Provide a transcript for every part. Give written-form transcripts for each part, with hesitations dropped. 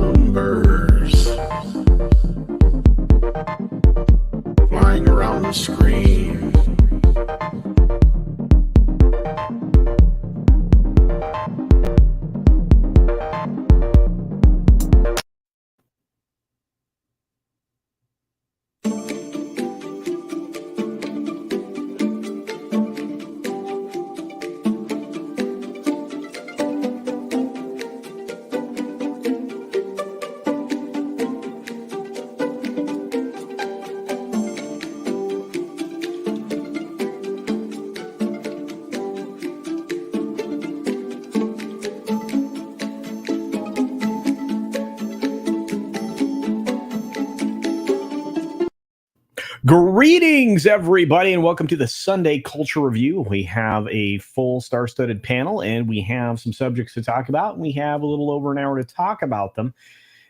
Numbers flying around the screen. Greetings, everybody, and welcome to the Sunday Culture Review. We have a full star-studded panel, and we have some subjects to talk about, and we have a little over an hour to talk about them.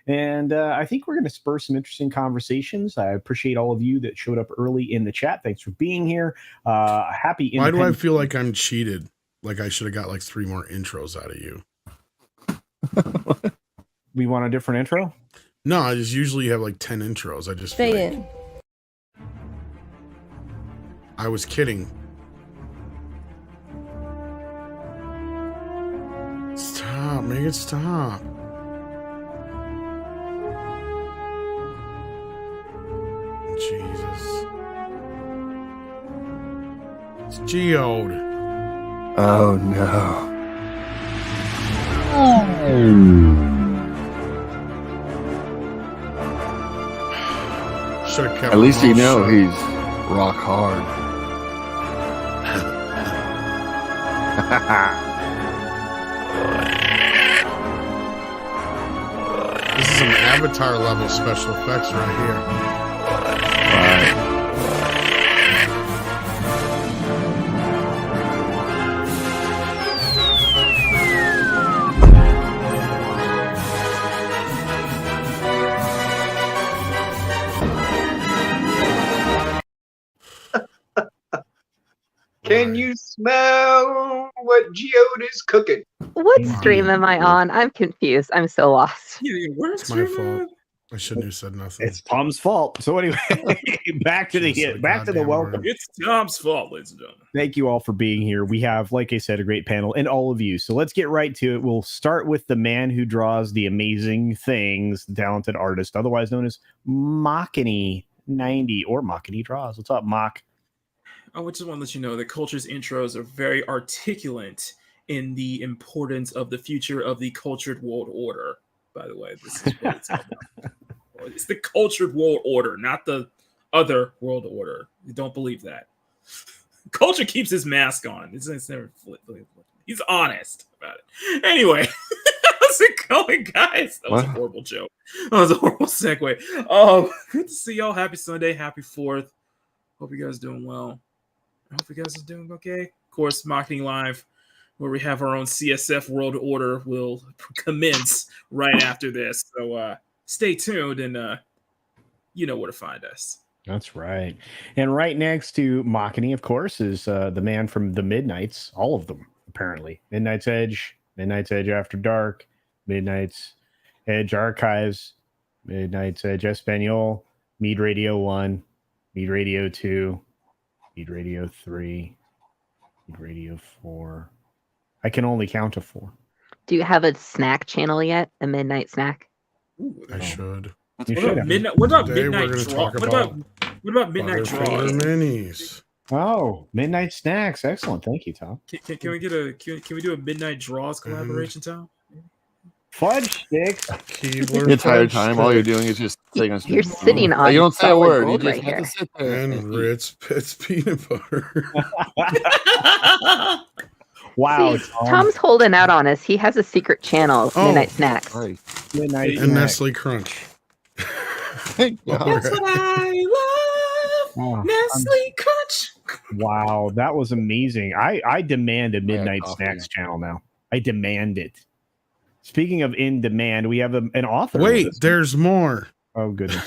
And I think we're going to spur some interesting conversations. I appreciate all of you that showed up early in the chat. Thanks for being here. Happy Why do I feel like I'm cheated? Like I should have got like 3 more intros out of you. We want a different intro? No, I just usually have like 10 intros. I just Stay feel like in. I was kidding. Stop, make it stop. Jesus. It's geode. Oh no. Should have kept At least you know shut. he's rock hard. This is some Avatar level special effects right here. Right. Can you smell what Geode is cooking? What Wow. stream am I on? I'm confused. I'm so lost. It's my fault. I shouldn't have said nothing. It's Tom's fault. So anyway, back to the welcome. Word. It's Tom's fault, ladies and gentlemen. Thank you all for being here. We have, like I said, a great panel and all of you. So let's get right to it. We'll start with the man who draws the amazing things, the talented artist, otherwise known as Machiny90 or Machiny Draws. What's up, Mach? I just want to let you know that Culture's intros are very articulate in the importance of the future of the cultured world order. By the way, this is what it's about. It's the cultured world order, not the other world order. You don't believe that. Culture keeps his mask on. It's never. He's honest about it. Anyway, how's it going, guys? That was a horrible joke. That was a horrible segue. Good to see y'all. Happy Sunday. Happy 4th. Hope you guys are doing well. I hope you guys are doing okay. Of course, Marketing Live, where we have our own CSF World Order, will commence right after this. So stay tuned, and you know where to find us. That's right. And right next to Machiny, of course, is the man from the Midnights, all of them, apparently. Midnight's Edge After Dark, Midnight's Edge Archives, Midnight's Edge Espanol, Mead Radio 1, Mead Radio 2, Mead Radio 3, Mead Radio 4. I can only count to 4. Do you have a snack channel yet? A midnight snack? Ooh, I should. You What should about have. midnight? What about Today midnight we're gonna draw? talk What about midnight Butterfinger draws? minis. Oh, Midnight Snacks. Excellent. Thank you, Tom. Can we get a can we do a midnight draws collaboration, Tom? Fudge sticks. Keebler The entire fudge time, all you're doing is just sitting on You're sitting on You don't say a solid word. You gold just right have here. to sit there. and Ritz Pits peanut butter. Wow. See, Tom's holding out on us. He has a secret channel of Oh. midnight snacks. Right. Midnight and Snacks. Nestle Crunch. Thank God. Alright. That's what I love. Oh, Nestle Crunch. wow, that was amazing. I demand a Midnight coffee. Snacks channel now. I demand it. Speaking of in demand, we have an author. Wait, there's more. Oh, goodness.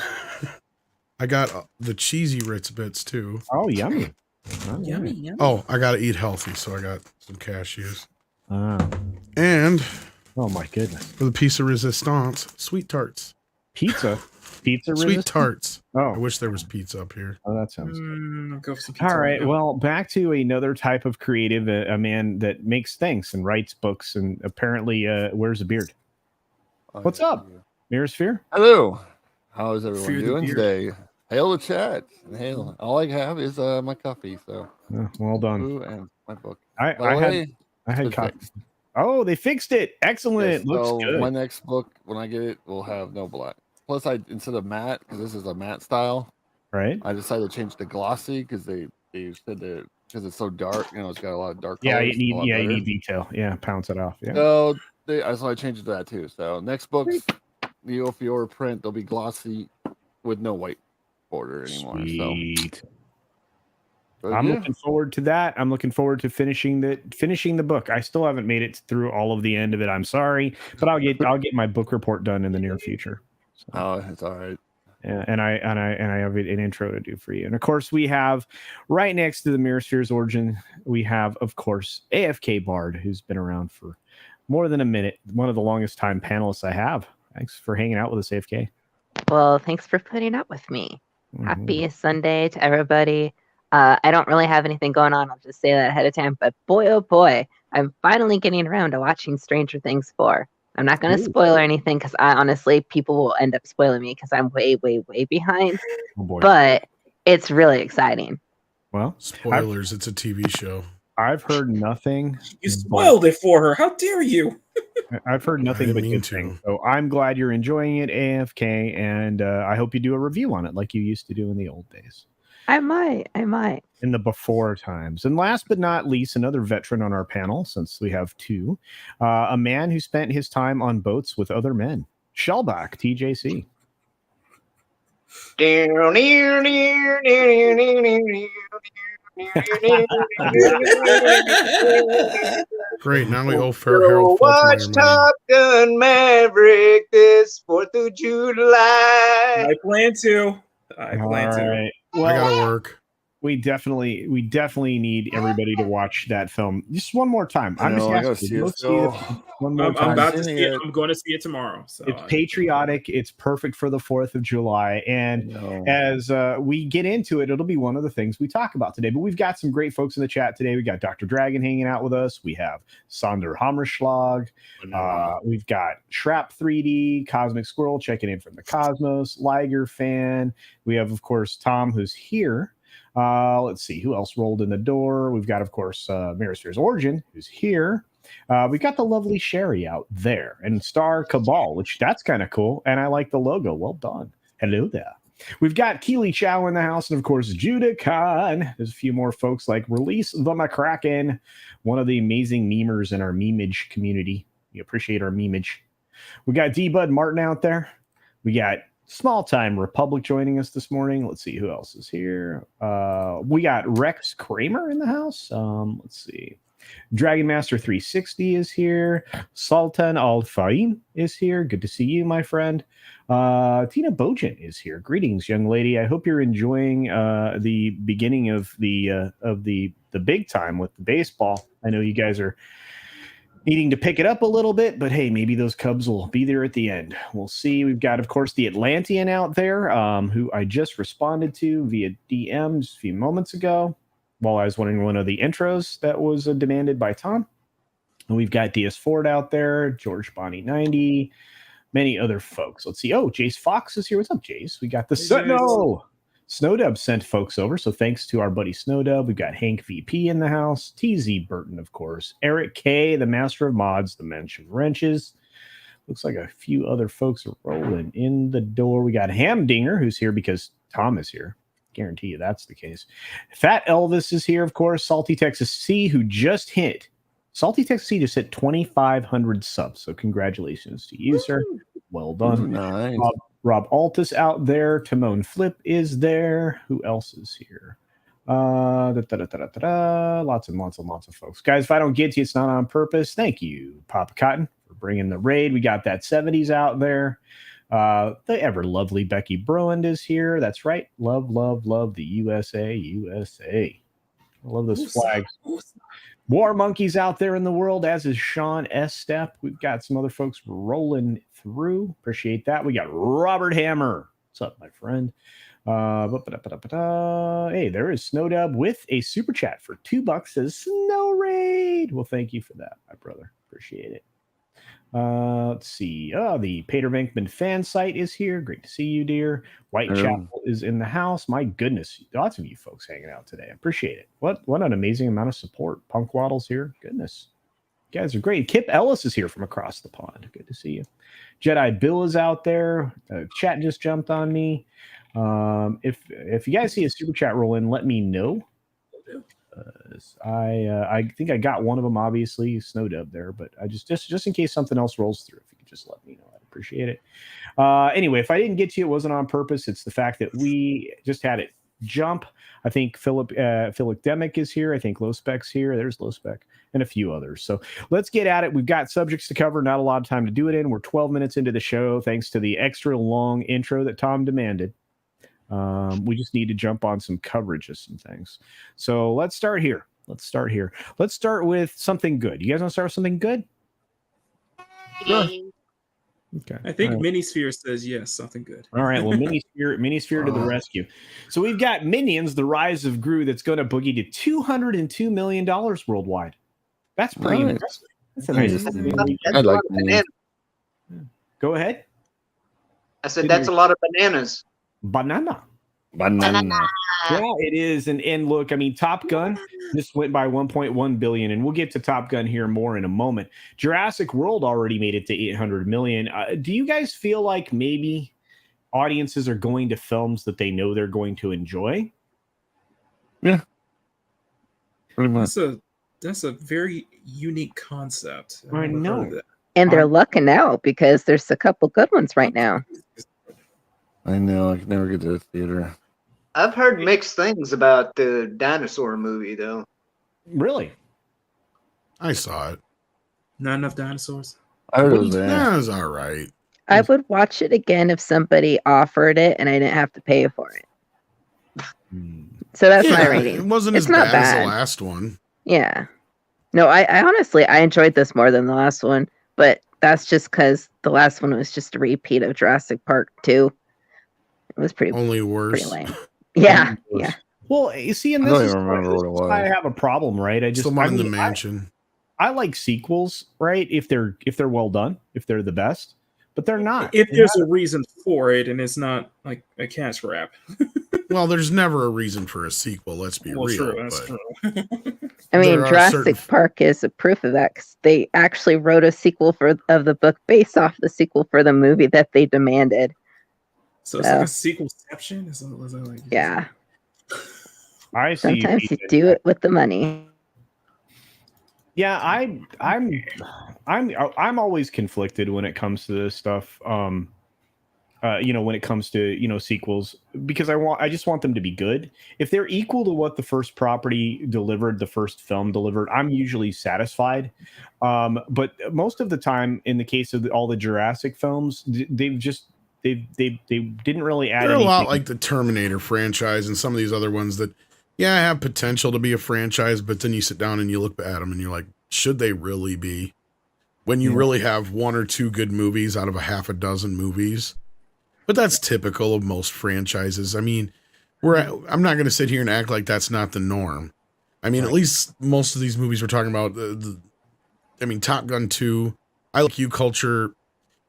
I got the cheesy Ritz bits too. Oh, yummy. All Yummy, right. yummy. Oh, I gotta eat healthy, so I got some cashews. Ah. And Oh, my goodness. for the piece of resistance, sweet tarts. Pizza Sweet resistant? tarts. I Oh, wish there was pizza up here. that sounds I'll go for some pizza all right. now. Well, back to another type of creative, a man that makes things and writes books and apparently wears a beard. What's up? Mirror Sphere? Hello. How is everyone Fear the doing beard. today? Hail the chat. And hail. All I have is my coffee. So, Oh, well done. ooh, and my book. I By the had way, it's coffee. fixed. Oh, they fixed it. Excellent. Yes, Looks so good. my next book, when I get it, will have no black. Plus, instead of matte, because this is a matte style, Right? I decided to change to glossy because they said that because it's so dark, it's got a lot of dark Yeah, colors. you a lot better. need detail. Yeah, pounce it off. Yeah. So I changed it to that too. So next book's the Ophiora print. They'll be glossy with no white border anymore. Sweet. So I'm yeah. looking forward to that. I'm looking forward to finishing the book. I still haven't made it through all of the end of it. I'm sorry, but I'll get my book report done in the near future. So, Oh, it's all right. yeah, and I have an intro to do for you. And of course, we have right next to the Mirror Sphere's origin, we have of course AFK Bard, who's been around for more than a minute. One of the longest time panelists I have. Thanks for hanging out with us, AFK. Well, thanks for putting up with me. Mhm. Happy Sunday to everybody. I don't really have anything going on. I'll just say that ahead of time. But boy, oh boy, I'm finally getting around to watching Stranger Things 4. I'm not going to Ooh. spoil anything because honestly, people will end up spoiling me because I'm way, way, way behind. Oh boy. But it's really exciting. Well, Spoilers, it's a TV show. I've heard nothing. You spoiled it for her. How dare you? I've heard nothing didn't but mean good to. things. So I'm glad you're enjoying it, AFK, and I hope you do a review on it like you used to do in the old days, I might. in the before times. And last but not least, another veteran on our panel, since we have two, a man who spent his time on boats with other men, Shellback, TJC. Great. Now we owe Fair Harold Go Fulton watch your money. Top Gun Maverick this 4th of July. I plan to. I All plan to. right. I Well, gotta work. we definitely need everybody to watch that film just one more time. I I'm just know, I gotta asking. see it Go see still. it one more I'm time. about to I've see seen it. it. I'm going to see it tomorrow. So It's patriotic. It's perfect for the 4th of July. And No. as we get into it, it'll be one of the things we talk about today. But we've got some great folks in the chat today. We got Dr. Dragon hanging out with us. We have Sonder Hammerschlag. We've got Shrap 3D, Cosmic Squirrel checking in from the Cosmos, Liger fan. We have, of course, Tom, who's here. Let's see who else rolled in the door. We've got, of course, Mirror Sphere's Origin, who's here. We've got the lovely Sherry out there, and Star Cabal, which that's kind of cool. And I like the logo. Well done. Hello there. We've got Keely Chow in the house, and of course, Judah Khan. There's a few more folks like Release the McCracken, one of the amazing memers in our memeage community. We appreciate our memeage. We got D-Bud Martin out there. We got Small Time Republic joining us this morning. Let's see who else is here. We got Rex Kramer in the house. Let's see. Dragon Master 360 is here. Sultan Al Faim is here. Good to see you, my friend. Tina Bojan is here. Greetings, young lady. I hope you're enjoying the beginning of the big time with the baseball. I know you guys are needing to pick it up a little bit, but hey, maybe those Cubs will be there at the end. We'll see. We've got, of course, the Atlantean out there, who I just responded to via DM just a few moments ago while I was wondering one of the intros that was demanded by Tom. And we've got DS Ford out there, George Bonnie 90, many other folks. Let's see. Oh, Jace Fox is here. What's up, Jace? We got the Snowdub sent folks over, so thanks to our buddy Snowdub. We've got Hank VP in the house, TZ Burton, of course, Eric K, the master of mods, the mensch of wrenches. Looks like a few other folks are rolling in the door. We got Hamdinger, who's here because Tom is here. Guarantee you that's the case. Fat Elvis is here, of course. Salty Texas C, who just hit. Salty Texas C just hit 2,500 subs, so congratulations to you, sir. Well done. Nice. Rob Altus out there. Timon Flip is there. Who else is here? Lots and lots of folks. Guys, if I don't get to you, it's not on purpose. Thank you, Papa Cotton, for bringing the raid. We got that 70s out there. The ever lovely Becky Browand is here. That's right. Love, love, love the USA, USA. I love those flags. More monkeys out there in the world, as is Sean S. Step. We've got some other folks rolling through. Appreciate that. We got Robert Hammer. What's up, my friend? Hey, there is Snowdub with a super chat for $2. Says Snow Raid. Well, thank you for that, my brother. Appreciate it. Let's see. The Peter Venkman fan site is here. Great to see you, dear. Whitechapel is in the house. My goodness, lots of you folks hanging out today. I appreciate it. What an amazing amount of support. Punk Waddle's here. Goodness, you guys are great. Kip Ellis is here from across the pond. Good to see you. Jedi Bill is out there. Chat just jumped on me. If you guys see a super chat roll in, let me know. I think I got one of them, obviously, Snowdub there, but I just in case something else rolls through, if you could just let me know, I'd appreciate it. Anyway, if I didn't get to you, it wasn't on purpose. It's the fact that we just had it jump. I think Philip Demick is here. I think Low Spec's here. There's Low Spec and a few others. So let's get at it. We've got subjects to cover, not a lot of time to do it in. We're 12 minutes into the show, thanks to the extra long intro that Tom demanded. We just need to jump on some coverage of some things. So let's start here. Let's start with something good. You guys want to start with something good? Sure. Okay. I think Minisphere says yes, something good. All right. Well, Minisphere to the rescue. So we've got Minions: The Rise of Gru that's going to boogie to $202 million worldwide. That's pretty impressive. That's a nice. I like Minions. Go ahead. I said that's a lot of bananas. Banana. Yeah, it is. And look, I mean, Top Gun just went by 1.1 billion, and we'll get to Top Gun here more in a moment. Jurassic World already made it to 800 million. Do you guys feel like maybe audiences are going to films that they know they're going to enjoy? Yeah, pretty much. That's a very unique concept. I know. And they're lucking out because there's a couple good ones right now. I know. I can never get to the theater. I've heard mixed things about the dinosaur movie, though. Really? I saw it. Not enough dinosaurs. I heard it was there. That was all right. I would watch it again if somebody offered it and I didn't have to pay for it. So that's my rating. It wasn't It's as not bad as bad. the last one. Yeah. No, I honestly, I enjoyed this more than the last one, but that's just because the last one was just a repeat of Jurassic Park 2. It was pretty worse. lame. Yeah, yeah. Well, you see, and I this don't is even remember what it was. why I have a problem, right? I just Still in the mansion. I like sequels, right? If they're well done, if they're the best, but they're not. If there's a reason for it, and it's not like a cash grab. Well, there's never a reason for a sequel. Let's be real. True, that's true. I mean, There are Jurassic Park is a proof of that because they actually wrote a sequel of the book based off the sequel for the movie that they demanded. So it's like a sequelception? Is that like, yeah. I see. Sometimes you do it with the money. Yeah, I'm always conflicted when it comes to this stuff. When it comes to sequels, because I just want them to be good. If they're equal to what the first property delivered, the first film delivered, I'm usually satisfied. But most of the time, in the case of all the Jurassic films, they didn't really add They're anything. a lot like the Terminator franchise and some of these other ones that, have potential to be a franchise, but then you sit down and you look at them and you're like, should they really be? When you really have one or two good movies out of a half a dozen movies. But that's typical of most franchises. I mean, I'm not going to sit here and act like that's not the norm. I mean, at least most of these movies we're talking about, Top Gun 2, I like you, Culture.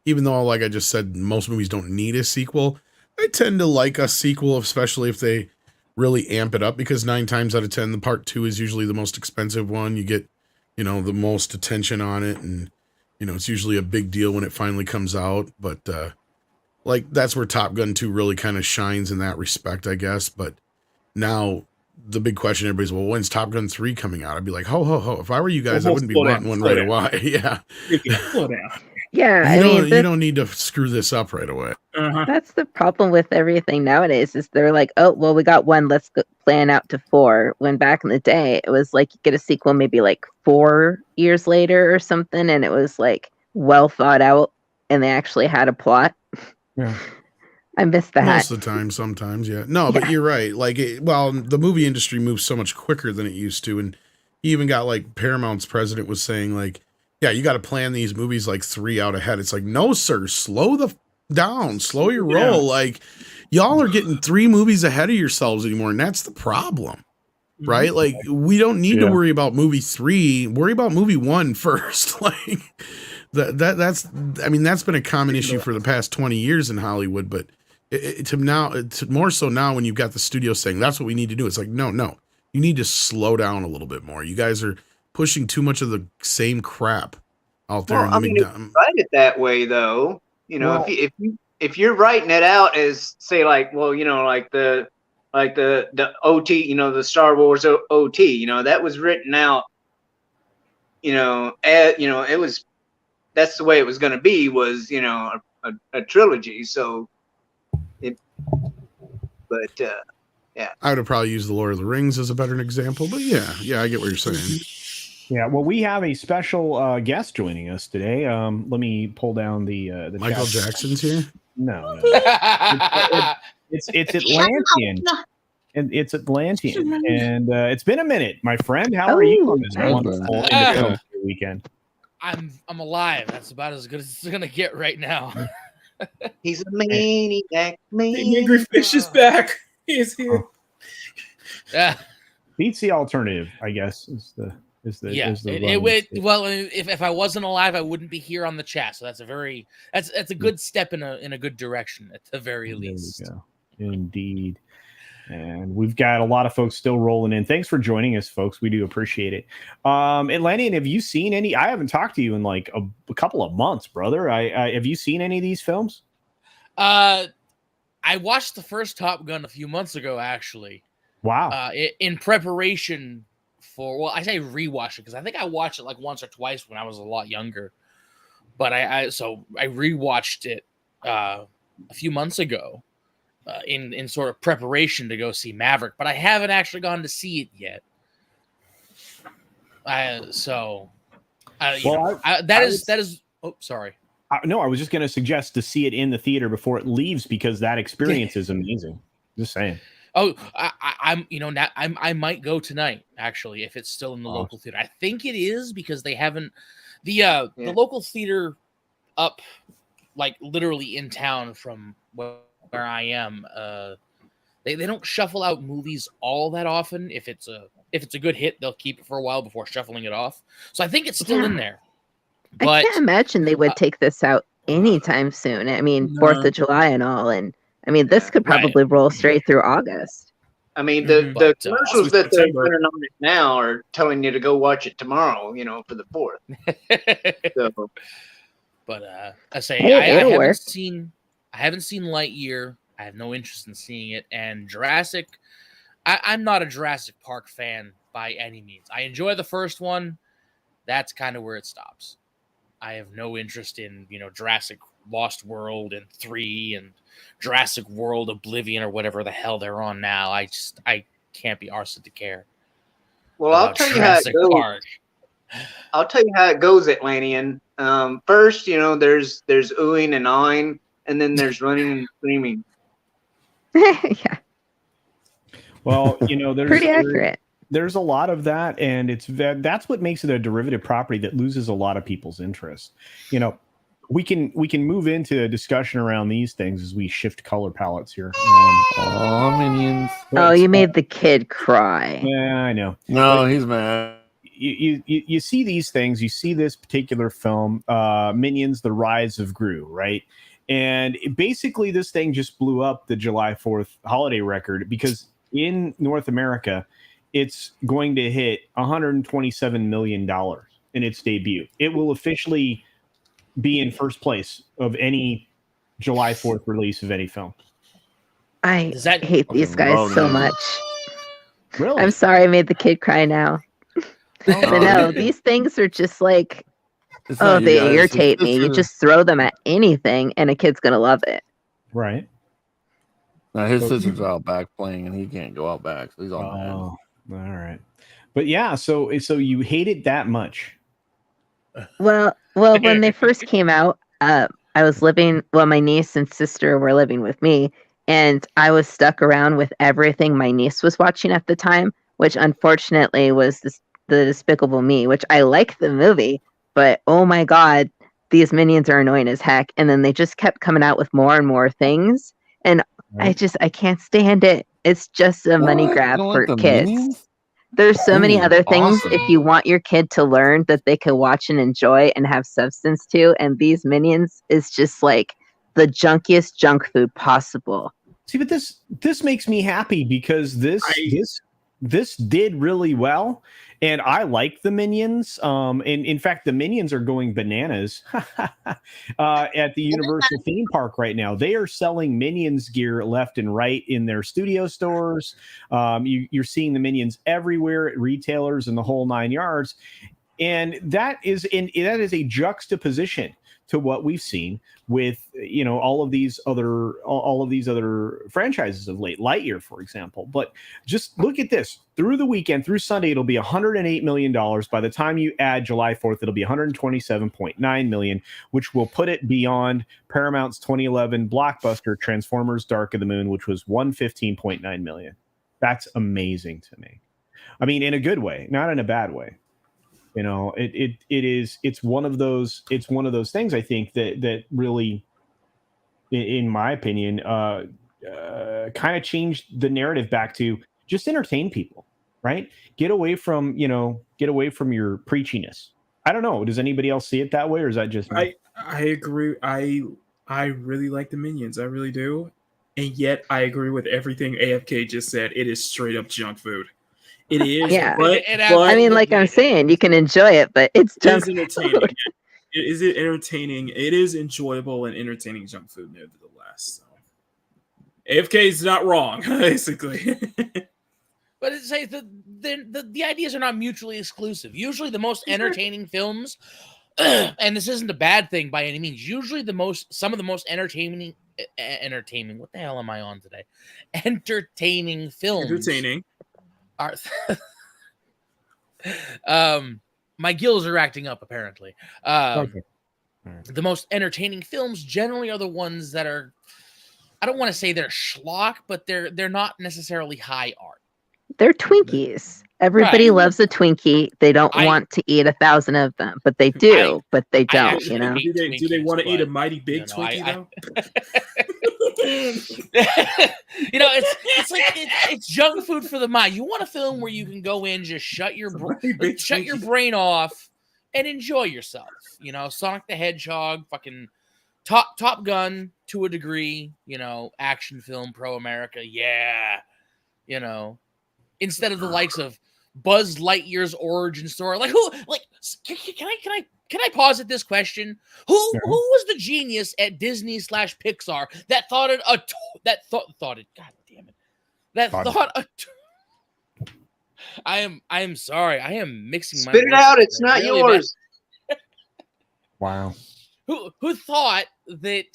Even though, like I just said, most movies don't need a sequel, I tend to like a sequel, especially if they really amp it up, because 9 times out of 10, the part 2 is usually the most expensive one. You get, the most attention on it, and, it's usually a big deal when it finally comes out. But, that's where Top Gun 2 really kind of shines in that respect, I guess. But now the big question, everybody's, well, when's Top Gun 3 coming out? I'd be like, ho. If I were you guys, I wouldn't be wanting one right away. Yeah. Slow down. Yeah, you don't need to screw this up right away. That's the problem with everything nowadays is they're like, oh, well, we got 1, let's plan out to 4. When back in the day, it was like you get a sequel maybe like 4 years later or something, and it was like well thought out and they actually had a plot. Yeah. I missed that. Most of the time, sometimes, yeah. No, but you're right. Like, the movie industry moves so much quicker than it used to, and you even got like Paramount's president was saying like, yeah, you got to plan these movies like 3 out ahead. It's like, no, sir, slow down, slow your roll. Like, y'all are getting 3 movies ahead of yourselves anymore, and that's the problem, right? Like, we don't need to worry about movie 3. Worry about movie 1 first. Like, that's been a common issue for the past 20 years in Hollywood, but to more so now when you've got the studio saying that's what we need to do. It's like, no, you need to slow down a little bit more. You guys are pushing too much of the same crap out there. Well, I mean, if you write it that way, though, you know, if you're writing it out as say like, well, you know, like the OT, you know, the Star Wars OT, you know, that was written out, you know, it was, that's the way it was going to be, was, you know, a trilogy. So yeah, I would have probably used the Lord of the Rings as a better example, but yeah, I get what you're saying. Yeah, well, we have a special guest joining us today. Let me pull down the Michael chat. Jackson's here. No. It's Atlantean. And it's Atlantean, and it's been a minute, my friend. How are you on this wonderful Independence Day weekend? I'm alive. That's about as good as it's gonna get right now. He's a maniac. Angry Fish is back. He is here. Yeah, beats the alternative, I guess. Is the well, if I wasn't alive, I wouldn't be here on the chat. So that's a good step in a good direction at the very least. There we go. Indeed. And we've got a lot of folks still rolling in. Thanks for joining us, folks. We do appreciate it. Atlantean, have you seen any? I haven't talked to you in like a couple of months, brother. Have you seen any of these films? I watched the first Top Gun a few months ago, actually. Wow. In preparation for, well, I say rewatch it because I think I watched it like once or twice when I was a lot younger. But I rewatched it a few months ago. In sort of preparation to go see Maverick, but I haven't actually gone to see it yet. That is. Oh, sorry. No, I was just going to suggest to see it in the theater before it leaves because that experience is amazing. Just saying. Oh, I might go tonight actually if it's still in the local theater. I think it is because they haven't the local theater up like literally in town from where I am. They don't shuffle out movies all that often. If it's a good hit, they'll keep it for a while before shuffling it off. So I think it's still in there. But I can't imagine they would take this out anytime soon. I mean, 4th of July and all, and I mean, this could probably roll straight through August. I mean, the commercials that they're putting on it now are telling you to go watch it tomorrow, you know, for the 4th. So. But I say I haven't seen Lightyear. I have no interest in seeing it. And Jurassic, I'm not a Jurassic Park fan by any means. I enjoy the first one. That's kind of where it stops. I have no interest in, Jurassic Lost World and 3 and Jurassic World Oblivion or whatever the hell they're on now. I can't be arsed to care. Well, I'll tell you how it goes. I'll tell you how it goes, Atlantean. First, there's oohing and awing, and then there's running and screaming. Yeah. Well, there's pretty accurate. There's a lot of that, and that's what makes it a derivative property that loses a lot of people's interest. We can move into a discussion around these things as we shift color palettes here. Minions. Oh, you made the kid cry. Yeah, I know. No, he's mad. You see these things. You see this particular film, Minions: The Rise of Gru, right? And basically, this thing just blew up the July 4th holiday record because in North America, it's going to hit $127 million in its debut. It will officially be in first place of any July 4th release of any film. I hate these guys so much. Really? I'm sorry I made the kid cry now. But no, these things are just like, they irritate me. You just throw them at anything and a kid's going to love it. Right. Now his sister's out back playing and he can't go out back. So he's all mad. All right. But yeah, so you hate it that much. Well, Well, when they first came out, I was living. Well, my niece and sister were living with me, and I was stuck around with everything my niece was watching at the time, which unfortunately was the Despicable Me, which I like the movie, but oh my god, these minions are annoying as heck. And then they just kept coming out with more and more things, and I can't stand it. It's just a money What? You grab don't for like the kids. Minions? There's so many Minions other are things awesome. if you want your kid to learn that they can watch and enjoy and have substance to, and these minions is just like the junkiest junk food possible. See, but this makes me happy because this did really well, and I like the Minions. And in fact, the Minions are going bananas at the Universal theme park right now. They are selling Minions gear left and right in their studio stores. You're seeing the Minions everywhere at retailers and the whole 9 yards, and that is a juxtaposition to what we've seen with all of these other franchises of late. Lightyear, for example. But just look at this. Through the weekend, through Sunday, it'll be $108 million. By the time you add July 4th, it'll be $127.9 million, which will put it beyond Paramount's 2011 blockbuster Transformers: Dark of the Moon, which was $115.9 million. That's amazing to me. I mean, in a good way, not in a bad way. It's one of those things, I think, that really, in my opinion, kind of changed the narrative back to just entertain people, right? Get away from your preachiness. I don't know. Does anybody else see it that way, or is that just me? I agree. I really like the Minions. I really do. And yet I agree with everything AFK just said. It is straight up junk food. It is. Yeah. But I mean, like I'm saying, you can enjoy it, but it's junk entertaining. food. Is it entertaining? It is enjoyable and entertaining junk food, nevertheless. So. AFK is not wrong, basically. But it's like the ideas are not mutually exclusive. Usually the most entertaining films, and this isn't a bad thing by any means, usually some of the most entertaining, what the hell am I on today? Entertaining films. Entertaining. Are my gills are acting up apparently. Okay. The most entertaining films generally are the ones that are, I don't want to say they're schlock, but they're not necessarily high art. They're Twinkies. Everybody Right. loves a Twinkie. They don't want to eat 1,000 of them, but they do. But they don't. actually hate Do they want to eat a but, mighty big Twinkie though? It's like it's junk food for the mind. You want a film where you can go in, just shut your brain off and enjoy yourself. Sonic the Hedgehog, fucking Top Gun to a degree. Action film, pro America, yeah. Instead of the likes of Buzz Lightyear's origin story. Like who? Like can I posit this question? Who was the genius at Disney /Pixar that thought it God damn it. That thought I am sorry. I am mixing my Spit it out. It's not really yours. Wow. Who thought that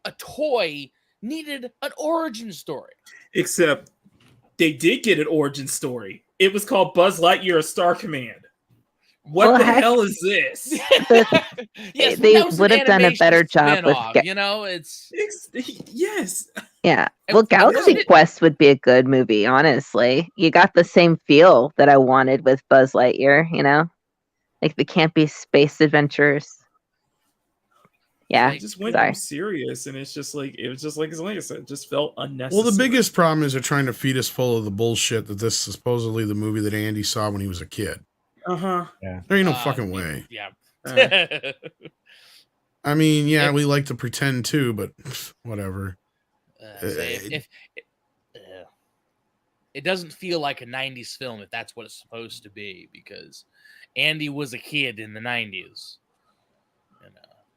a toy needed an origin story? Except they did get an origin story. It was called Buzz Lightyear: A Star Command. What the hell is this? Yes, they would have done a better job with yes. Yeah. Well, Galaxy Quest would be a good movie, honestly. You got the same feel that I wanted with Buzz Lightyear, like the campy space adventures. Yeah. It just went too serious, and it was just like I said, it just felt unnecessary. Well, the biggest problem is they're trying to feed us full of the bullshit that this is supposedly the movie that Andy saw when he was a kid. Yeah. There ain't no fucking way. Yeah. I mean, yeah, we like to pretend too, but whatever. It doesn't feel like a 90s film if that's what it's supposed to be, because Andy was a kid in the 90s.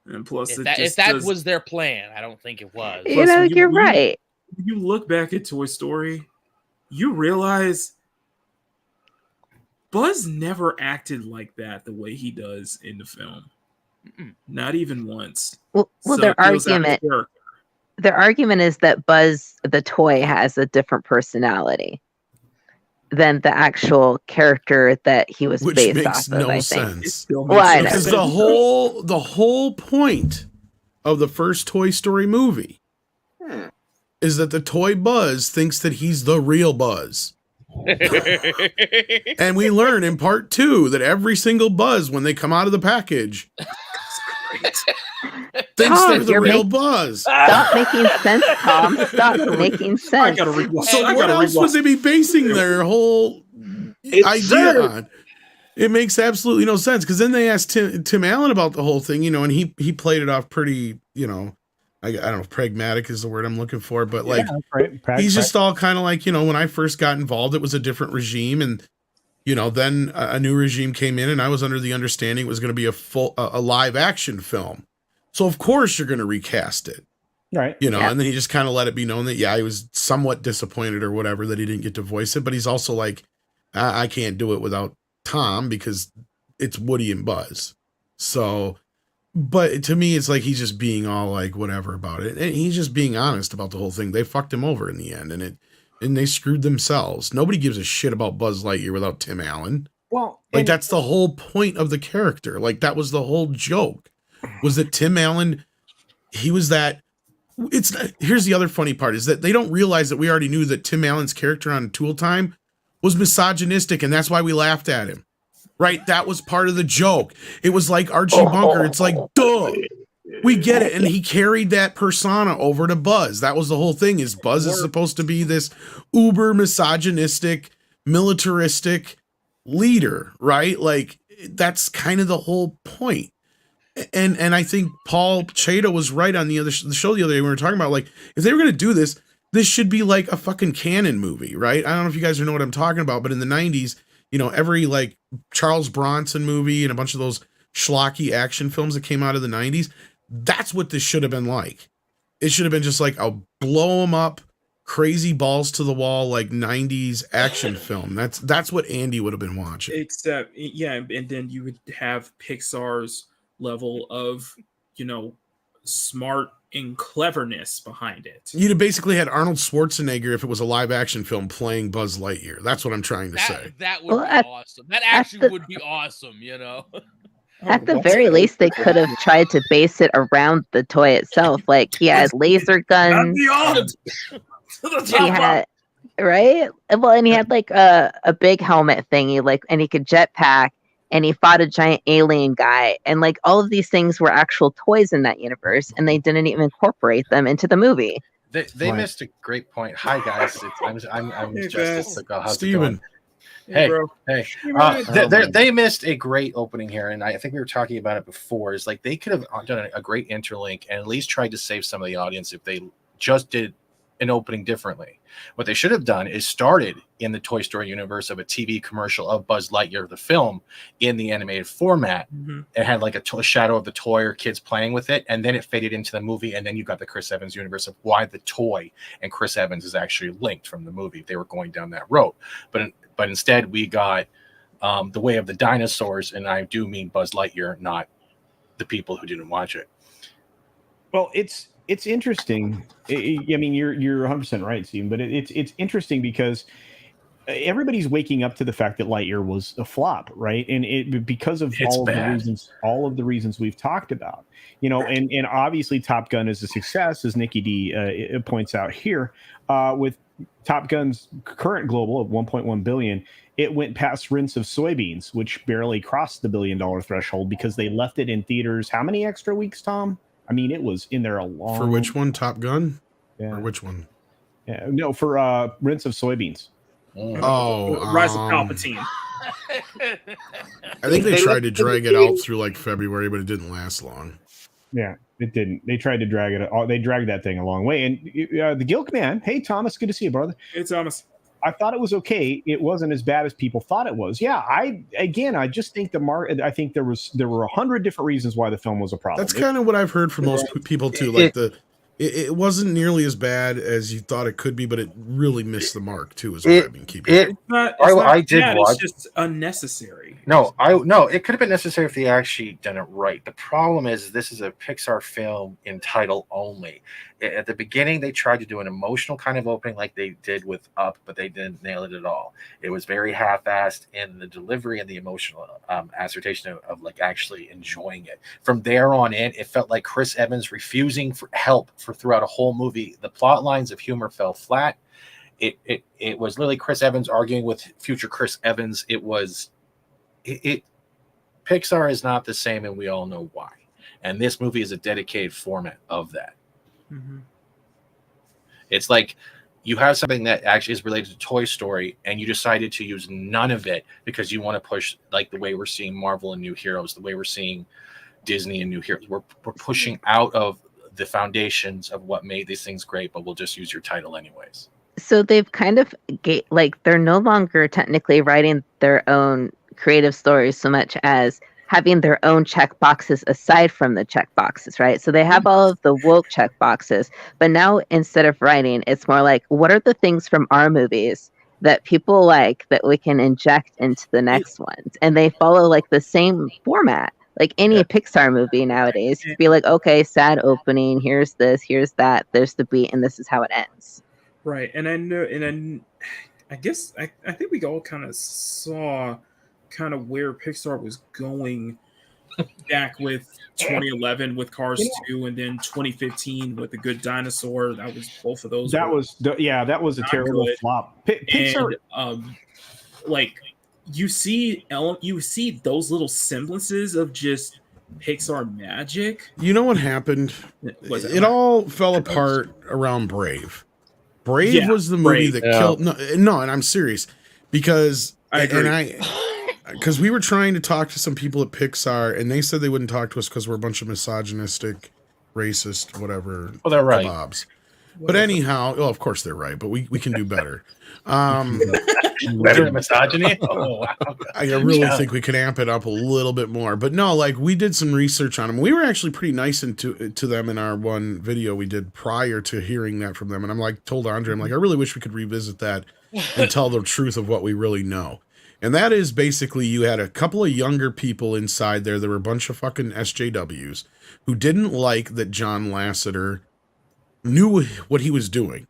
And plus, if that was their plan, I don't think it was. You're right. When you look back at Toy Story, you realize Buzz never acted like that the way he does in the film. Not even once. Well, their argument is that Buzz the toy has a different personality. than the actual character that he was Which based makes off of. no I It sense. still Well, I makes know. Because the whole point of the first Toy Story movie Hmm. is that the toy Buzz thinks that he's the real Buzz. And we learn in part 2 that every single Buzz, when they come out of the package, thinks Tom, they're the you're real Buzz. Stop making sense, Tom. Stop making I sense. gotta rewatch. So I what gotta else would rewatch. they be basing their whole It's idea absurd. on? It makes absolutely no sense. Because then they asked Tim Allen about the whole thing, and he played it off pretty, I don't know if pragmatic is the word I'm looking for, but like he's just all kind of like, when I first got involved, it was a different regime, and then a new regime came in, and I was under the understanding it was going to be a live action film. So of course you're going to recast it. Right. And then he just kind of let it be known that, he was somewhat disappointed or whatever that he didn't get to voice it. But he's also like, I can't do it without Tom because it's Woody and Buzz. So, but to me, it's like he's just being all like whatever about it. And he's just being honest about the whole thing. They fucked him over in the end, and they screwed themselves. Nobody gives a shit about Buzz Lightyear without Tim Allen. Well, like that's the whole point of the character. Like that was the whole joke, was that Tim Allen, he was that. Here's the other funny part is that they don't realize that we already knew that Tim Allen's character on Tool Time was misogynistic, and that's why we laughed at him. Right? That was part of the joke. It was like Archie Bunker. It's like, duh. We get it. And he carried that persona over to Buzz. That was the whole thing, is Buzz is supposed to be this uber misogynistic, militaristic leader, right? Like that's kind of the whole point. And I think Paul Chato was right on the show the other day when we were talking about, like, if they were going to do this should be like a fucking canon movie, right? I don't know if you guys know what I'm talking about, but in the 90s, every like Charles Bronson movie and a bunch of those schlocky action films that came out of the 90s, that's what this should have been like. It should have been just like a blow them up, crazy balls to the wall, like 90s action film. That's what Andy would have been watching. Except, and then you would have Pixar's level of, smart and cleverness behind it. You'd have basically had Arnold Schwarzenegger if it was a live action film playing Buzz Lightyear. That's what I'm trying to say. That would be awesome. That actually would be awesome, At the very least, they could have tried to base it around the toy itself. Like he had laser guns. He had, right? Well, and he had like a big helmet thingy, like, and he could jetpack, and he fought a giant alien guy, and like all of these things were actual toys in that universe, and they didn't even incorporate them into the They missed a great point. Hi guys, I'm Hey, Justice. How's Steven. Hey, bro. hey. They missed a great opening here, and I think we were talking about it before. Is like they could have done a great interlink and at least tried to save some of the audience if they just did an opening differently. What they should have done is started in the Toy Story universe of a TV commercial of Buzz Lightyear, the film, in the animated format. Mm-hmm. It had like a shadow of the toy or kids playing with it, and then it faded into the movie, and then you got the Chris Evans universe of why the toy and Chris Evans is actually linked from the movie. They were going down that road, but instead we got the way of the dinosaurs, and I do mean Buzz Lightyear, not the people who didn't watch it. Well, it's interesting. I mean, you're 100% right, Steve. But it's interesting because everybody's waking up to the fact that Lightyear was a flop, right? And because of all of the reasons we've talked about, and obviously Top Gun is a success, as Nikki D points out here, with Top Gun's current global of 1.1 billion. It went past Rinse of Soybeans, which barely crossed the $1 billion threshold because they left it in theaters. How many extra weeks, Tom? I mean, it was in there a long. For which one? Top Gun? Yeah. Or which one? Yeah, no, for Rinse of Soybeans. Rise of Palpatine. I think they tried to drag it out through like February, but it didn't last long. Yeah, it didn't. They tried to drag it. They dragged that thing a long way. And the Gilk Man, hey Thomas, good to see you, brother. Hey Thomas. I thought it was okay. It wasn't as bad as people thought it was. Yeah, I just think I think there were 100 different reasons why the film was a problem. That's kind of what I've heard from most people too. Like it wasn't nearly as bad as you thought it could be, but it really missed the mark too. Is what I've been keeping. It's not I did bad, watch. it's just unnecessary. No, it could have been necessary if they actually done it right. The problem is this is a Pixar film in title only. At the beginning, they tried to do an emotional kind of opening like they did with Up, but they didn't nail it at all. It was very half-assed in the delivery and the emotional assertion of like actually enjoying it. From there on in, it felt like Chris Evans refusing for help for throughout a whole movie. The plot lines of humor fell flat. It was literally Chris Evans arguing with future Chris Evans. Pixar is not the same, and we all know why. And this movie is a dedicated format of that. Mm-hmm. It's like you have something that actually is related to Toy Story, and you decided to use none of it because you want to push like the way we're seeing Marvel and New Heroes, the way we're seing Disney and New Heroes. We're pushing out of the foundations of what made these things great, but we'll just use your title anyways. So they've kind of they're no longer technically writing their own creative stories so much as having their own check boxes aside from the check boxes, right? So they have all of the woke check boxes, but now instead of writing, it's more like, what are the things from our movies that people like that we can inject into the next ones? And they follow like the same format. Like any Pixar movie nowadays, you'd be like, okay, sad opening, here's this, here's that, there's the beat, and this is how it ends. Right. And I know, I guess I think we all kind of saw kind of where Pixar was going back with 2011 with Cars 2, and then 2015 with The Good Dinosaur. That was both of those. That was a terrible flop. Pixar, and, like you see those little semblances of just Pixar magic. You know what happened? It all fell apart around Brave. Brave was the movie that killed. No, and I'm serious because because we were trying to talk to some people at Pixar, and they said they wouldn't talk to us because we're a bunch of misogynistic, racist, whatever. Well, they're right. Bobs. But anyhow, well, of course they're right, but we can do better. Better than misogyny? Oh, wow. I really think we could amp it up a little bit more. But no, like we did some research on them. We were actually pretty nice to them in our one video we did prior to hearing that from them. And I'm like, told Andre, I'm like, I really wish we could revisit that and tell the truth of what we really know. And that is basically you had a couple of younger people inside there. There were a bunch of fucking SJWs who didn't like that John Lasseter knew what he was doing.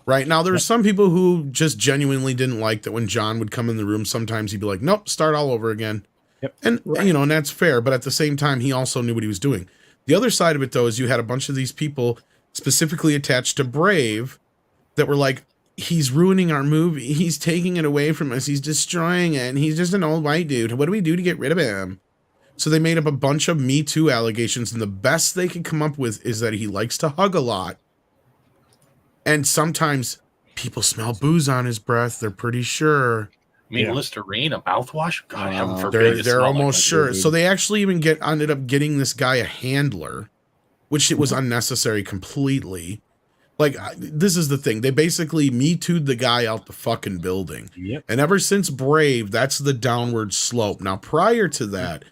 Right now, there were some people who just genuinely didn't like that when John would come in the room, sometimes he'd be like, nope, start all over again. Yep. And, and that's fair. But at the same time, he also knew what he was doing. The other side of it, though, is you had a bunch of these people specifically attached to Brave that were like, he's ruining our movie. He's taking it away from us. He's destroying it. And he's just an old white dude. What do we do to get rid of him? So they made up a bunch of Me Too allegations. And the best they could come up with is that he likes to hug a lot. And sometimes people smell booze on his breath. They're pretty sure. I mean, Listerine, a mouthwash? God, heaven forbid. They're almost sure. So they actually even ended up getting this guy a handler, which it was unnecessary completely. Like, this is the thing. They basically Me Too'd the guy out the fucking building. Yep. And ever since Brave, that's the downward slope. Now, prior to that,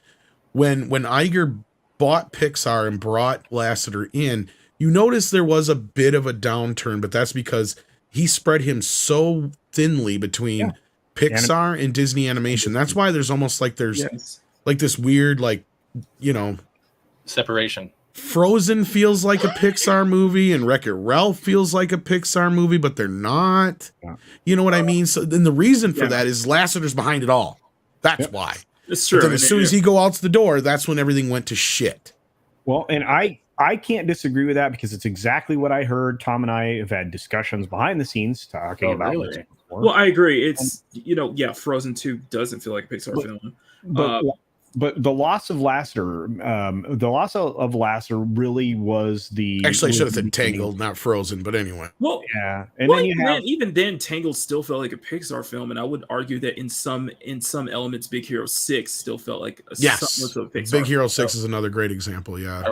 when Iger bought Pixar and brought Lasseter in, you notice there was a bit of a downturn, but that's because he spread him so thinly between Pixar and Disney Animation. That's why there's almost like there's like this weird, like, separation. Frozen feels like a Pixar movie and Wreck-It Ralph feels like a Pixar movie, but they're not. Yeah. You know what I mean? So then the reason for that is Lasseter's behind it all. That's why. It's true. But then as soon as he go out the door, that's when everything went to shit. Well, and I can't disagree with that because it's exactly what I heard. Tom and I have had discussions behind the scenes talking about this before. Well, I agree. It's, Frozen 2 doesn't feel like a Pixar film. But the loss of Lasseter, really was the... Actually, I should have said Tangled, not Frozen, but anyway. Well, yeah. And then even then, Tangled still felt like a Pixar film, and I would argue that in some elements, Big Hero 6 still felt like a somewhat of a Pixar Big Hero 6 is another great example, yeah.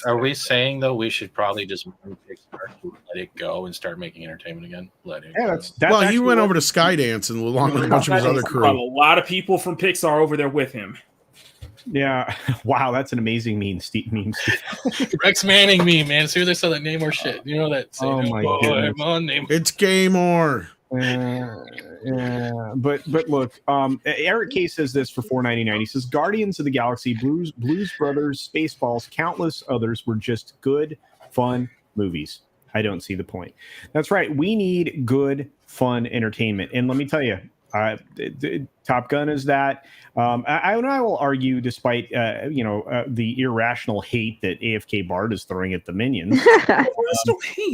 Are we saying, though, we should probably just Pixar let it go and start making entertainment again? That's well, he went over to Skydance and along with a bunch of his other crew. A lot of people from Pixar over there with him. Yeah. Wow, that's an amazing meme, Steve. Rex Manning meme, man. As soon as I saw that Namor shit, you know that. Oh my goodness. I'm on Namor. It's Gaymore. Yeah, but look, Eric K says this for $4.99. He says Guardians of the Galaxy, Blues Brothers, Spaceballs, countless others were just good, fun movies. I don't see the point. That's right. We need good, fun entertainment, and let me tell you, Top Gun is that. I will argue, despite the irrational hate that AFK Bard is throwing at the Minions.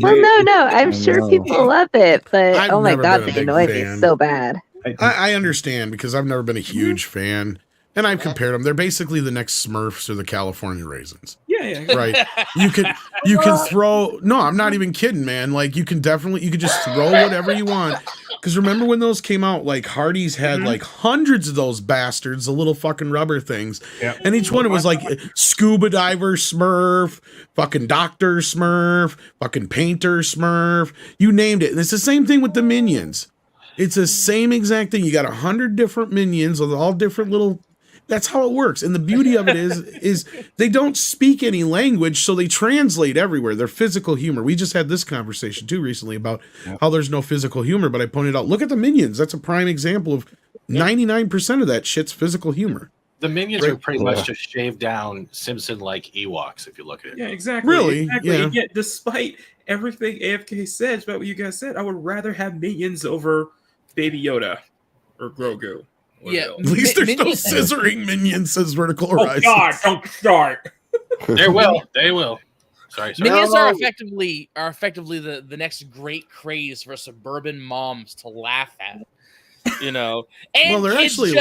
Well, no, I'm sure people love it, but I've oh my never god, been a they big annoy fan. me so bad. I understand because I've never been a huge fan, and I've compared them. They're basically the next Smurfs or the California Raisins. Yeah. Right. You can throw. No, I'm not even kidding, man. Like you could just throw whatever you want. Because remember when those came out, like Hardee's had like hundreds of those bastards, the little fucking rubber things. Yep. And each one it was like scuba diver Smurf, fucking doctor Smurf, fucking painter Smurf. You named it. And it's the same thing with the Minions. It's the same exact thing. You got 100 different Minions with all different little. That's how it works. And the beauty of it is they don't speak any language, so they translate everywhere. They're physical humor. We just had this conversation too recently about how there's no physical humor, but I pointed out, look at the Minions. That's a prime example of 99% of that shit's physical humor. The Minions are pretty much just shaved down Simpson-like Ewoks, if you look at it. Yeah, exactly. Really? Exactly. Yeah. And yet, despite everything AFK said about what you guys said, I would rather have Minions over Baby Yoda or Grogu. Yeah, At least there's no Minions- scissoring Minions, says Vertical Oh Horizon. God! Don't start. They will. Sorry. Minions are effectively the next great craze for suburban moms to laugh at. And Well, they're kids actually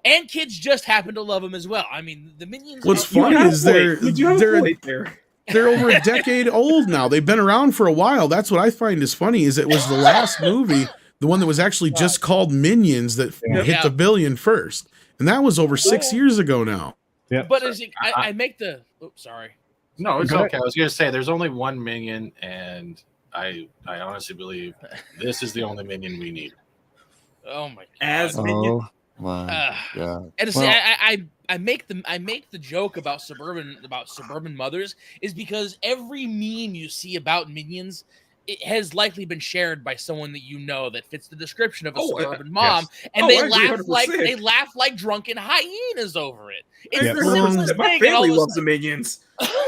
and kids just happen to love them as well. I mean, the Minions. What's are- funny is they're there. they're over a decade old now. They've been around for a while. That's what I find is funny is it was the last movie, the one that was actually just called Minions, that hit the billion first. And that was over 6 years ago now. Yeah. But I make the. Oops, sorry. No, it's okay. I was going to say there's only one Minion, and I honestly believe this is the only Minion we need. Oh my god! As Minions. Oh my god! And see, I make the joke about suburban mothers is because every meme you see about Minions, it has likely been shared by someone that you know that fits the description of a suburban mom, and they laugh like drunken hyenas over it. It's the simplest My thing. family loves the Minions.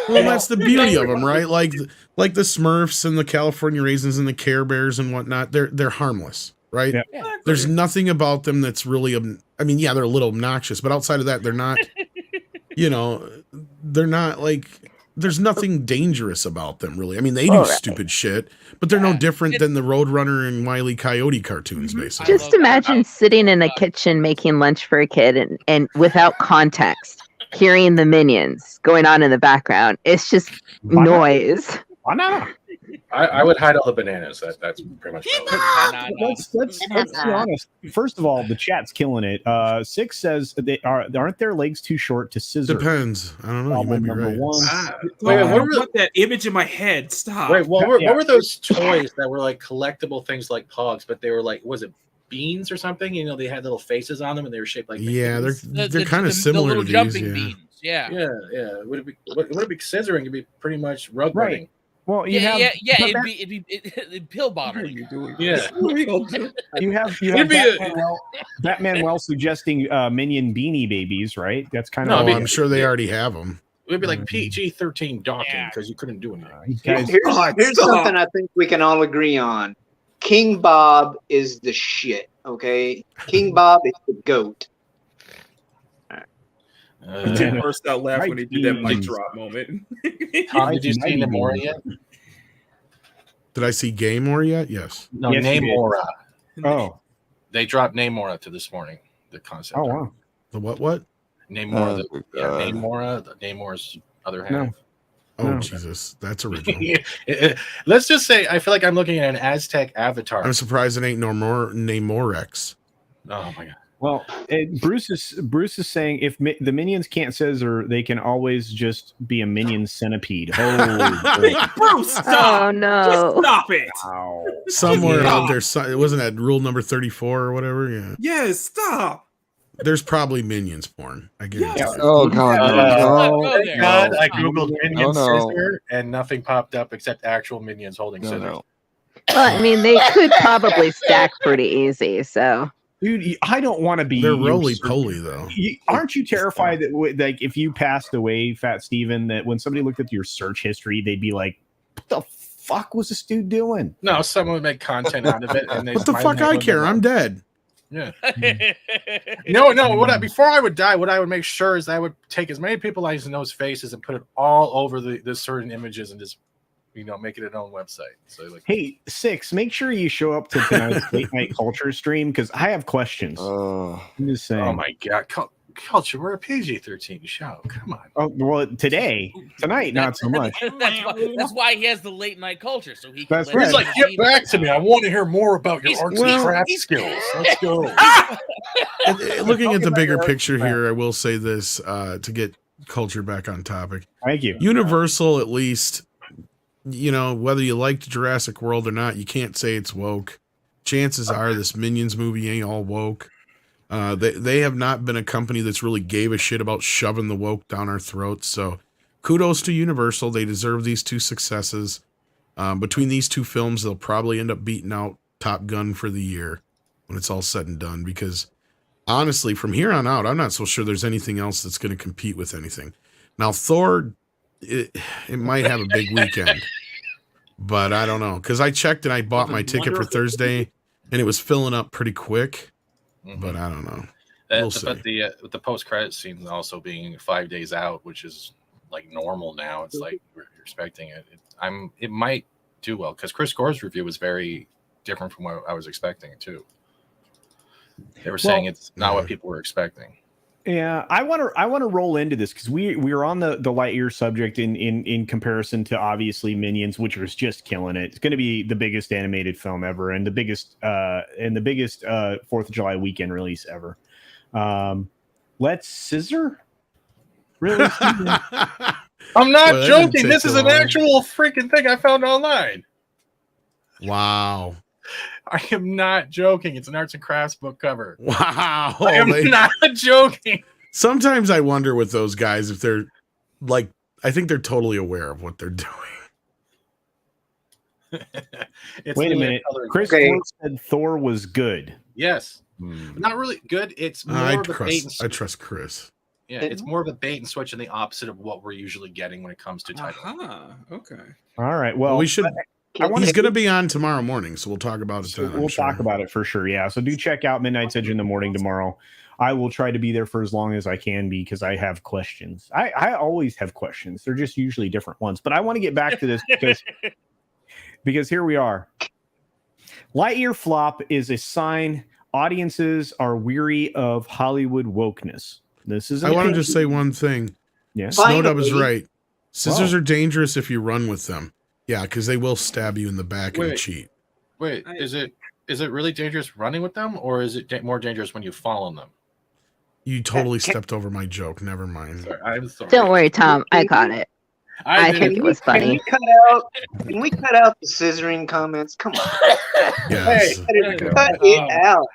Well, that's the beauty of them, right? Like the Smurfs and the California Raisins and the Care Bears and whatnot. They're harmless, right? Yeah. There's nothing about them that's really. I mean, yeah, they're a little obnoxious, but outside of that, they're not. They're not like. There's nothing dangerous about them, really. I mean, they do stupid shit, but they're no different than the Roadrunner and Wile E. Coyote cartoons, basically. Just imagine sitting in a kitchen making lunch for a kid and without context, hearing the Minions going on in the background. It's just noise. Why not? I would hide all the bananas. That's pretty much. Let's be honest. First of all, the chat's killing it. Six says aren't their legs too short to scissor? Depends. I don't know. You might be right. Wait, I don't want that image in my head. Stop. Wait, what were those toys that were like collectible things like Pogs, but they were like, was it beans or something? They had little faces on them and they were shaped like beans. They're kind of the similar little to jumping these. beans. Yeah. Would it be scissoring? It'd be pretty much rug running. Well, it'd be pill bottling. Yeah. You have Batman Well suggesting Minion Beanie Babies, right? That's kind of. I'm sure they already have them. It would be like PG-13 docking because you couldn't do anything. Here's something I think we can all agree on. King Bob is the shit. Okay, King Bob is the goat. Tim burst out laugh when he did that mic drop moment. Tom, did you see Namora yet? Did I see Gaymore yet? Yes. No, yes, Namora. Oh. They dropped Namora to this morning, the concept. Oh, wow. The what? Namora. Namor's other half. No. Oh, Jesus. That's original. Let's just say I feel like I'm looking at an Aztec avatar. I'm surprised it ain't Namorex. Oh, my God. Well, Bruce is saying if the Minions can't scissor, they can always just be a Minion centipede. Holy Bruce, stop! Oh no! Just stop it! Wow. Somewhere out there, it wasn't that rule number 34 or whatever. Yeah. Yes, stop. There's probably Minions porn. I guarantee. Yeah. it. Oh God, no, Go there. Thank God no, I googled Minion no. scissor and nothing popped up except actual Minions holding no, scissors. no. Well, I mean, they could probably stack pretty easy. So, Dude, I don't want to be. They're your roly sur- poly though. Aren't you terrified that, like, if you passed away, Fat Steven, that when somebody looked at your search history, they'd be like, "What the fuck was this dude doing?" No, someone would make content out of it. And What the fuck? I care. I'm dead. Yeah. No. Before I would die, what I would make sure is that I would take as many people as those faces and put it all over the certain images and just make it an own website. So like, Hey, Six, make sure you show up to tonight's late night culture stream because I have questions. I'm just saying. oh my God, culture, we're a PG-13 show. Come on. Oh well, tonight, not so much. That's why he has the late night culture, so he. That's Can right. He's like, get back to me. I want to hear more about your arts and craft skills. Let's go. Looking at the bigger picture here, I will say this to get culture back on topic. Thank you. Universal, at least, whether you liked Jurassic World or not, you can't say it's woke. Chances are this Minions movie ain't all woke. They have not been a company that's really gave a shit about shoving the woke down our throats. So kudos to Universal. They deserve these two successes. Between these two films, they'll probably end up beating out Top Gun for the year when it's all said and done. Because honestly, from here on out, I'm not so sure there's anything else that's going to compete with anything. Now, Thor, it might have a big weekend. But I don't know. Because I checked and I bought my ticket for Thursday, and it was filling up pretty quick. But I don't know. We'll see. But the post-credit scene also being 5 days out, which is like normal now. It's like we're expecting it. It might do well because Chris Gore's review was very different from what I was expecting too. They were saying it's not what people were expecting. Yeah, I want to roll into this because we are on the Lightyear subject in comparison to obviously Minions, which was just killing it. It's going to be the biggest animated film ever and the biggest 4th of July weekend release ever. Let's scissor. Really? I'm not joking. This is an actual freaking thing I found online. Wow. I am not joking. It's an arts and crafts book cover. Wow. I am not joking. Sometimes I wonder with those guys if they're like, I think they're totally aware of what they're doing. Wait a minute. Chris said Thor was good. Yes. Not really good. It's more of a bait and switch. I trust Chris. Yeah, it's more of a bait and switch and the opposite of what we're usually getting when it comes to title. Okay. All right. Well, we should. He's going to be on tomorrow morning, so we'll talk about it then. We'll talk about it for sure. Yeah. So do check out Midnight's Edge in the morning tomorrow. I will try to be there for as long as I can be because I have questions. I always have questions. They're just usually different ones. But I want to get back to this because here we are. Lightyear flop is a sign audiences are weary of Hollywood wokeness. This is. I want to just say one thing. Yeah. Snowdub is right. Scissors are dangerous if you run with them. Yeah, because they will stab you in the back and cheat. Wait, is it really dangerous running with them, or is it more dangerous when you fall on them? You totally stepped over my joke. Never mind. Sorry, I'm sorry. Don't worry, Tom. I caught it. I think it was funny. Can we cut out the scissoring comments? Come on. Yes. Hey, cut it out.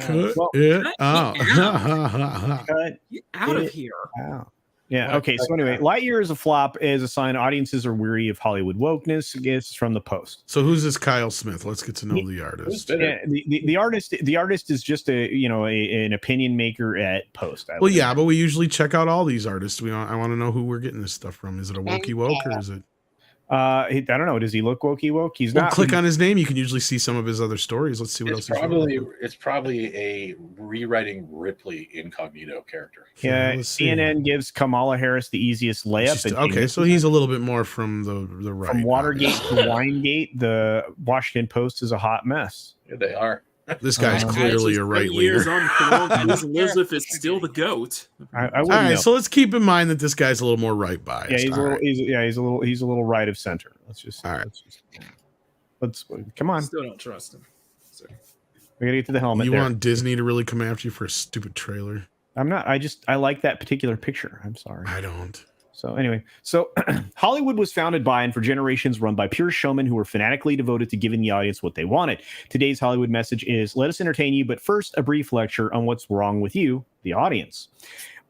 Cut it out. Get out of here. Wow. Yeah. Okay. So anyway, Lightyear is a flop is a sign audiences are weary of Hollywood wokeness. It's from the Post. So who's this Kyle Smith? Let's get to know the artist. Yeah, the artist is just an opinion maker at Post. But we usually check out all these artists. I want to know who we're getting this stuff from. Is it a wokey woke or is it? I don't know. Does he look wokey woke? He's not. Click on his name. You can usually see some of his other stories. Let's see what else. It's probably a rewriting Ripley incognito character. Yeah, CNN gives Kamala Harris the easiest layup. Okay, so he's a little bit more from the right. From Watergate to Winegate, the Washington Post is a hot mess. Yeah, they are. This guy's clearly a right years leaner. on Elizabeth is still the goat. All right, so let's keep in mind that this guy's a little more right biased. Yeah, he's a little right of center. Let's come on. Still don't trust him. We gotta get to the helmet. You want Disney to really come after you for a stupid trailer? I'm not. I like that particular picture. I'm sorry. I don't. So anyway, Hollywood was founded by and for generations run by pure showmen who were fanatically devoted to giving the audience what they wanted. Today's Hollywood message is, let us entertain you, but first a brief lecture on what's wrong with you, the audience.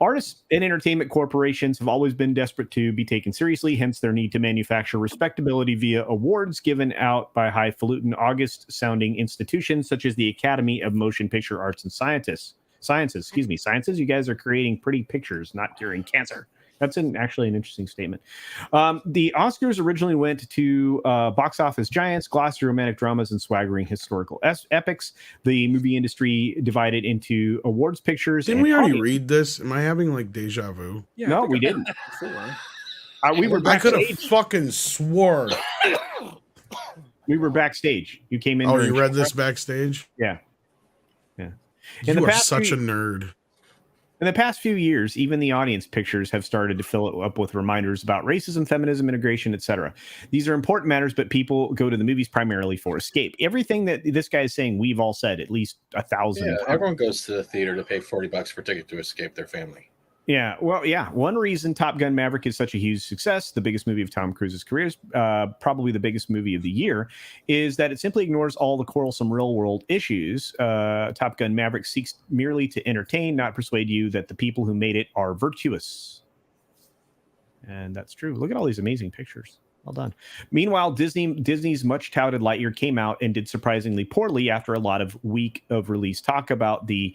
Artists and entertainment corporations have always been desperate to be taken seriously, hence their need to manufacture respectability via awards given out by highfalutin, august-sounding institutions such as the Academy of Motion Picture Arts and Sciences. You guys are creating pretty pictures, not curing cancer. That's actually an interesting statement. The Oscars originally went to box office giants, glossy romantic dramas, and swaggering historical epics. The movie industry divided into awards pictures. Didn't we already read this? Am I having like deja vu? Yeah, No, we didn't. We were I could have backstage. fucking swore. We were backstage. You came in. Oh, you read this backstage? Yeah. You are such a nerd. In the past few years, even the audience pictures have started to fill it up with reminders about racism, feminism, integration, etc. These are important matters, but people go to the movies primarily for escape. Everything that this guy is saying, we've all said at least 1,000 times. Everyone goes to the theater to pay $40 for a ticket to escape their family. Yeah, well, yeah. One reason Top Gun Maverick is such a huge success, the biggest movie of Tom Cruise's career, probably the biggest movie of the year, is that it simply ignores all the quarrelsome real-world issues. Top Gun Maverick seeks merely to entertain, not persuade you that the people who made it are virtuous. And that's true. Look at all these amazing pictures. Well done. Meanwhile, Disney's much-touted Lightyear came out and did surprisingly poorly after a lot of week of release talk about the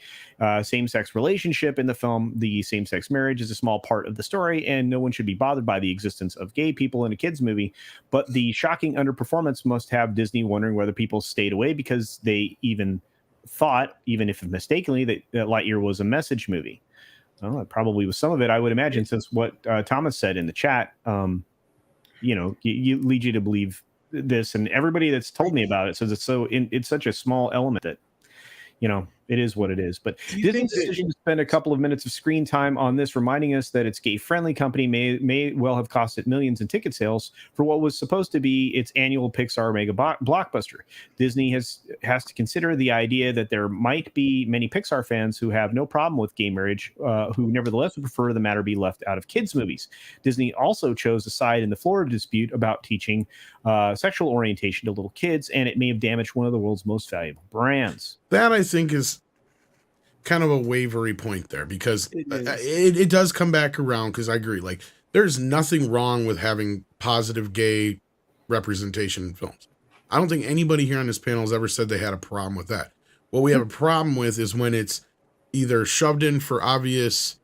same-sex relationship in the film. The same-sex marriage is a small part of the story, and no one should be bothered by the existence of gay people in a kids' movie. But the shocking underperformance must have Disney wondering whether people stayed away because they even thought, even if mistakenly, that Lightyear was a message movie. Well, it probably was some of it, I would imagine, since what Thomas said in the chat. You lead you to believe this, and everybody that's told me about it says it's such a small element that, it is what it is. But Disney's decision to spend a couple of minutes of screen time on this, reminding us that its gay-friendly company may well have cost it millions in ticket sales for what was supposed to be its annual Pixar mega blockbuster. Disney has to consider the idea that there might be many Pixar fans who have no problem with gay marriage, who nevertheless would prefer the matter be left out of kids' movies. Disney also chose a side in the Florida dispute about teaching sexual orientation to little kids, and it may have damaged one of the world's most valuable brands. That, I think, is kind of a wavery point there, because it does come back around, because I agree. Like, there's nothing wrong with having positive gay representation in films. I don't think anybody here on this panel has ever said they had a problem with that. What we have a problem with is when it's either shoved in for obvious,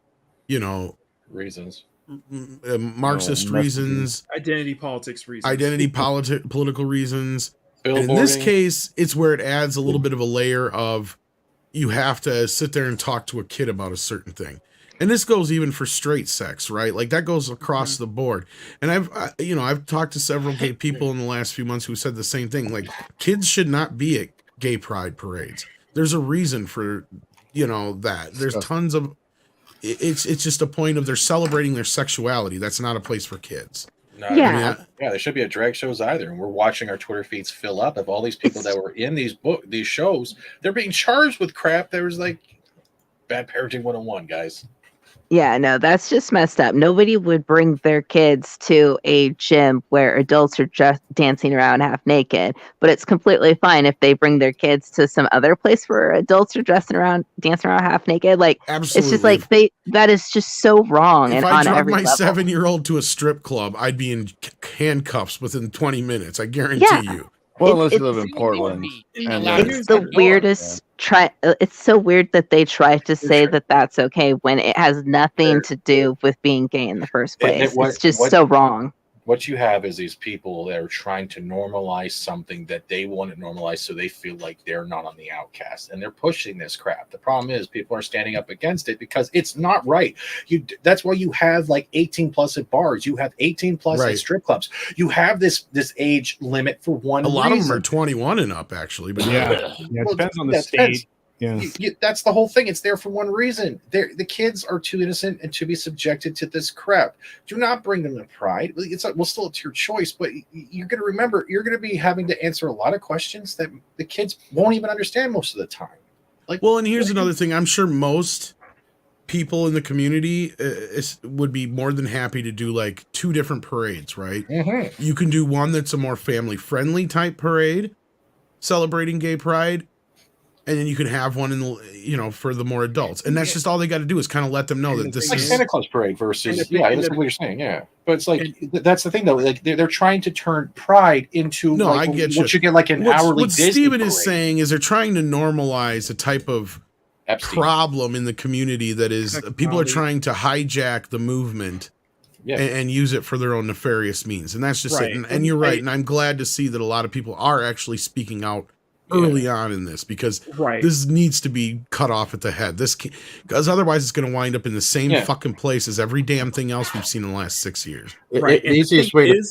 reasons. Marxist reasons, identity politics reasons, political reasons. And in this case, it's where it adds a little bit of a layer of, you have to sit there and talk to a kid about a certain thing. And this goes even for straight sex, right? Like, that goes across the board. And I've talked to several gay people in the last few months who said the same thing. Like, kids should not be at gay pride parades. There's a reason for, that. There's tons of, it's just a point of they're celebrating their sexuality. That's not a place for kids. No, there should be a drag shows either, and we're watching our Twitter feeds fill up of all these people that were in these shows. They're being charged with crap. There was like bad parenting 101, guys. Yeah, no, that's just messed up. Nobody would bring their kids to a gym where adults are just dancing around half naked, but it's completely fine if they bring their kids to some other place where adults are dancing around half naked. Like, absolutely. It's just like that is just so wrong. If and I on drove every my level. 7-year-old to a strip club, I'd be in handcuffs within 20 minutes. I guarantee you. Well, unless you live in Portland. It's the weirdest it's so weird that they try to say that that's okay when it has nothing to do with being gay in the first place. It's just so wrong. What you have is these people that are trying to normalize something that they want to normalize, so they feel like they're not on the outcast, and they're pushing this crap. The problem is people are standing up against it because it's not right. That's why you have like 18 plus at bars. You have 18 plus at strip clubs. You have this age limit for one reason. A lot of them are 21 and up, actually. But it depends on the state. Yeah. That's the whole thing. It's there for one reason. The kids are too innocent and to be subjected to this crap. Do not bring them to pride. It's your choice, but you're going to remember, you're going to be having to answer a lot of questions that the kids won't even understand most of the time. And here's another thing. I'm sure most people in the community would be more than happy to do like 2 different parades, right? Mm-hmm. You can do one that's a more family friendly type parade celebrating gay pride, and then you could have one in the, for the more adults, and that's just all they got to do is kind of let them know that this like is Santa Claus parade versus that's what you're saying, but it's like that's the thing though, like they're trying to turn pride into I get what you get like an hourly what Disney Steven parade. is saying is they're trying to normalize a type of problem in the community that is people are trying to hijack the movement and use it for their own nefarious means, and that's just it. And you're right, and I'm glad to see that a lot of people are actually speaking out early on in this, because this needs to be cut off at the head. Because otherwise it's going to wind up in the same fucking place as every damn thing else we've seen in the last 6 years. The easiest way to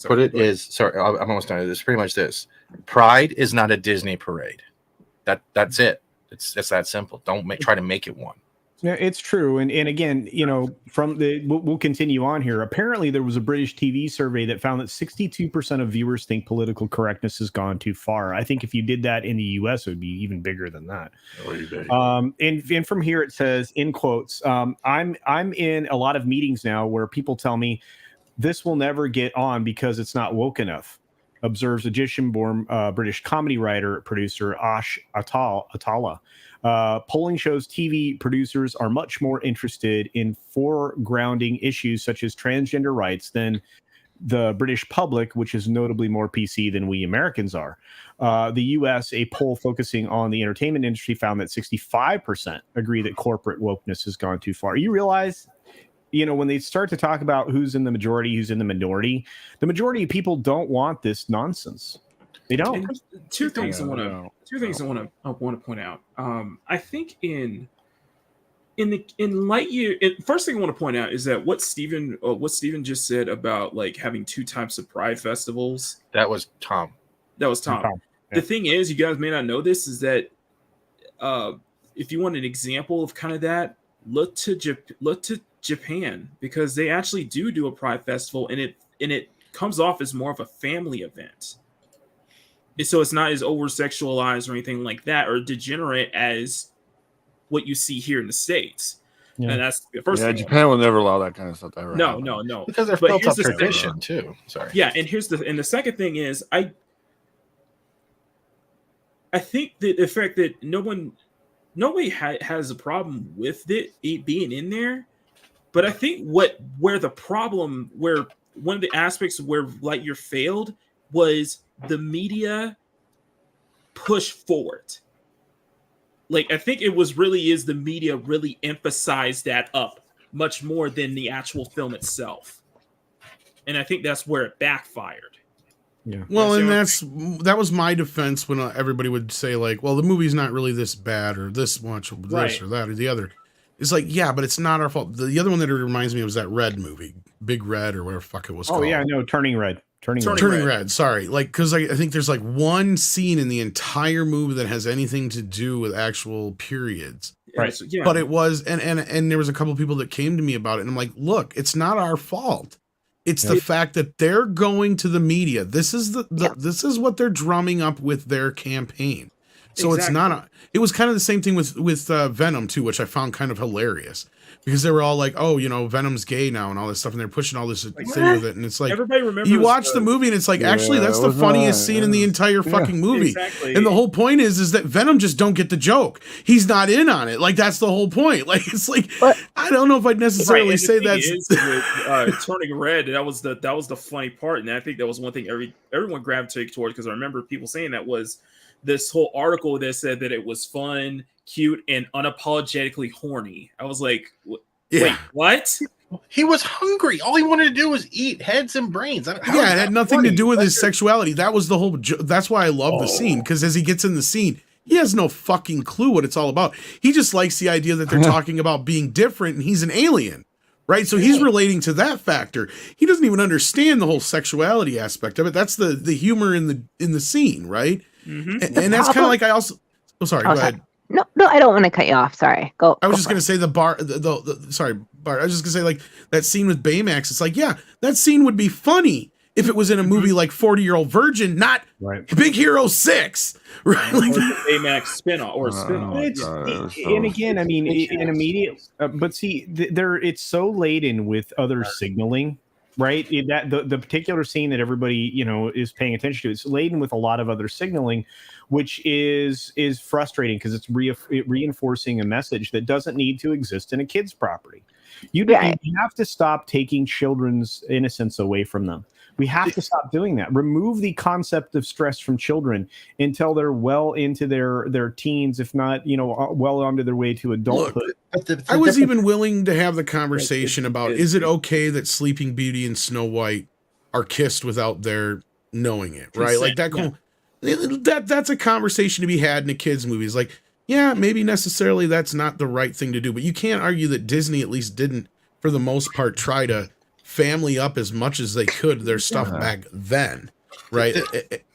put it is, sorry, I'm almost done. It's pretty much this: Pride is not a Disney parade. That's it. It's that simple. Don't try to make it one. Yeah, it's true. And again, from we'll continue on here. Apparently there was a British TV survey that found that 62% of viewers think political correctness has gone too far. I think if you did that in the US, it would be even bigger than that. And from here it says, in quotes, I'm in a lot of meetings now where people tell me this will never get on because it's not woke enough, observes Egyptian-born British comedy writer, producer Ash Atala. Polling shows TV producers are much more interested in foregrounding issues such as transgender rights than the British public, which is notably more PC than we Americans are. The US, a poll focusing on the entertainment industry, found that 65% agree that corporate wokeness has gone too far. You realize, when they start to talk about who's in the majority, who's in the majority of people don't want this nonsense. They don't. And two things I want to point out. I think in Lightyear, first thing I want to point out is that what Steven just said about like having 2 types of pride festivals. That was Tom. Yeah. The thing is, you guys may not know this, is that if you want an example of kind of that, look to Japan, because they actually do a pride festival, and it comes off as more of a family event. So it's not as over sexualized or anything like that, or degenerate as what you see here in the States. Yeah. And that's the first thing. Japan will never allow that kind of stuff to ever happen. No. Because they're built up tradition too. Sorry. Yeah, and the second thing is I think that the fact that nobody has a problem with it being in there, but I think where the problem, where one of the aspects where Lightyear failed was the media push forward. Like, I think it is the media really emphasized that up much more than the actual film itself. And I think that's where it backfired. Yeah. Well, and that was my defense when everybody would say like, well, the movie's not really this bad or this much or this or that or the other. It's like, yeah, but it's not our fault. The other one that it reminds me of was that Red movie, Big Red or whatever the fuck it was called. Oh yeah, no, Turning Red. Turning Red. Sorry, like, because I think there's like one scene in the entire movie that has anything to do with actual periods. Right. Yeah. But it was, and there was a couple of people that came to me about it, and I'm like, look, it's not our fault. It's the fact that they're going to the media. This is this is what they're drumming up with their campaign. So It's not. It was kind of the same thing with Venom too, which I found kind of hilarious. Because they were all like, oh, Venom's gay now and all this stuff. And they're pushing all this thing with it. And it's like, everybody remembers you watch the movie and it's like, actually, that's the funniest scene in the entire fucking movie. Exactly. And the whole point is that Venom just don't get the joke. He's not in on it. Like, that's the whole point. Like, it's like, I don't know if I'd necessarily say that's... with Turning Red, that was the funny part. And I think that was one thing everyone gravitated towards, because I remember people saying that was this whole article that said that it was fun, cute, and unapologetically horny. I was like, wait, what? He was hungry. All he wanted to do was eat heads and brains. It had nothing to do with his sexuality. That was the whole that's why I love the scene, because as he gets in the scene, he has no fucking clue what it's all about. He just likes the idea that they're talking about being different, and he's an alien, right? So he's relating to that factor. He doesn't even understand the whole sexuality aspect of it. That's the humor in the scene, right? Mm-hmm. And that's kind of like I also... Oh, sorry, go ahead. No, I don't want to cut you off. Sorry. Go. I was just going to say sorry, Bart. I was just going to say, like, that scene with Baymax. It's like, yeah, that scene would be funny if it was in a movie like 40-Year-Old Virgin, not Big Hero 6, right? Like Baymax spinoff or spinoff. And again, I mean, an immediate, but see, it's so laden with other signaling, right? That the particular scene that everybody is paying attention to, it's laden with a lot of other signaling, which is frustrating because it's reinforcing a message that doesn't need to exist in a kid's property. You have to stop taking children's innocence away from them. We have to stop doing that. Remove the concept of stress from children until they're well into their teens, if not, well onto their way to adulthood. Look, I was even willing to have the conversation about, is it okay that Sleeping Beauty and Snow White are kissed without their knowing it, right? Like that's a conversation to be had in a kid's movie. It's like, yeah, maybe necessarily that's not the right thing to do, but you can't argue that Disney at least didn't, for the most part, try to family up as much as they could their stuff back then, right?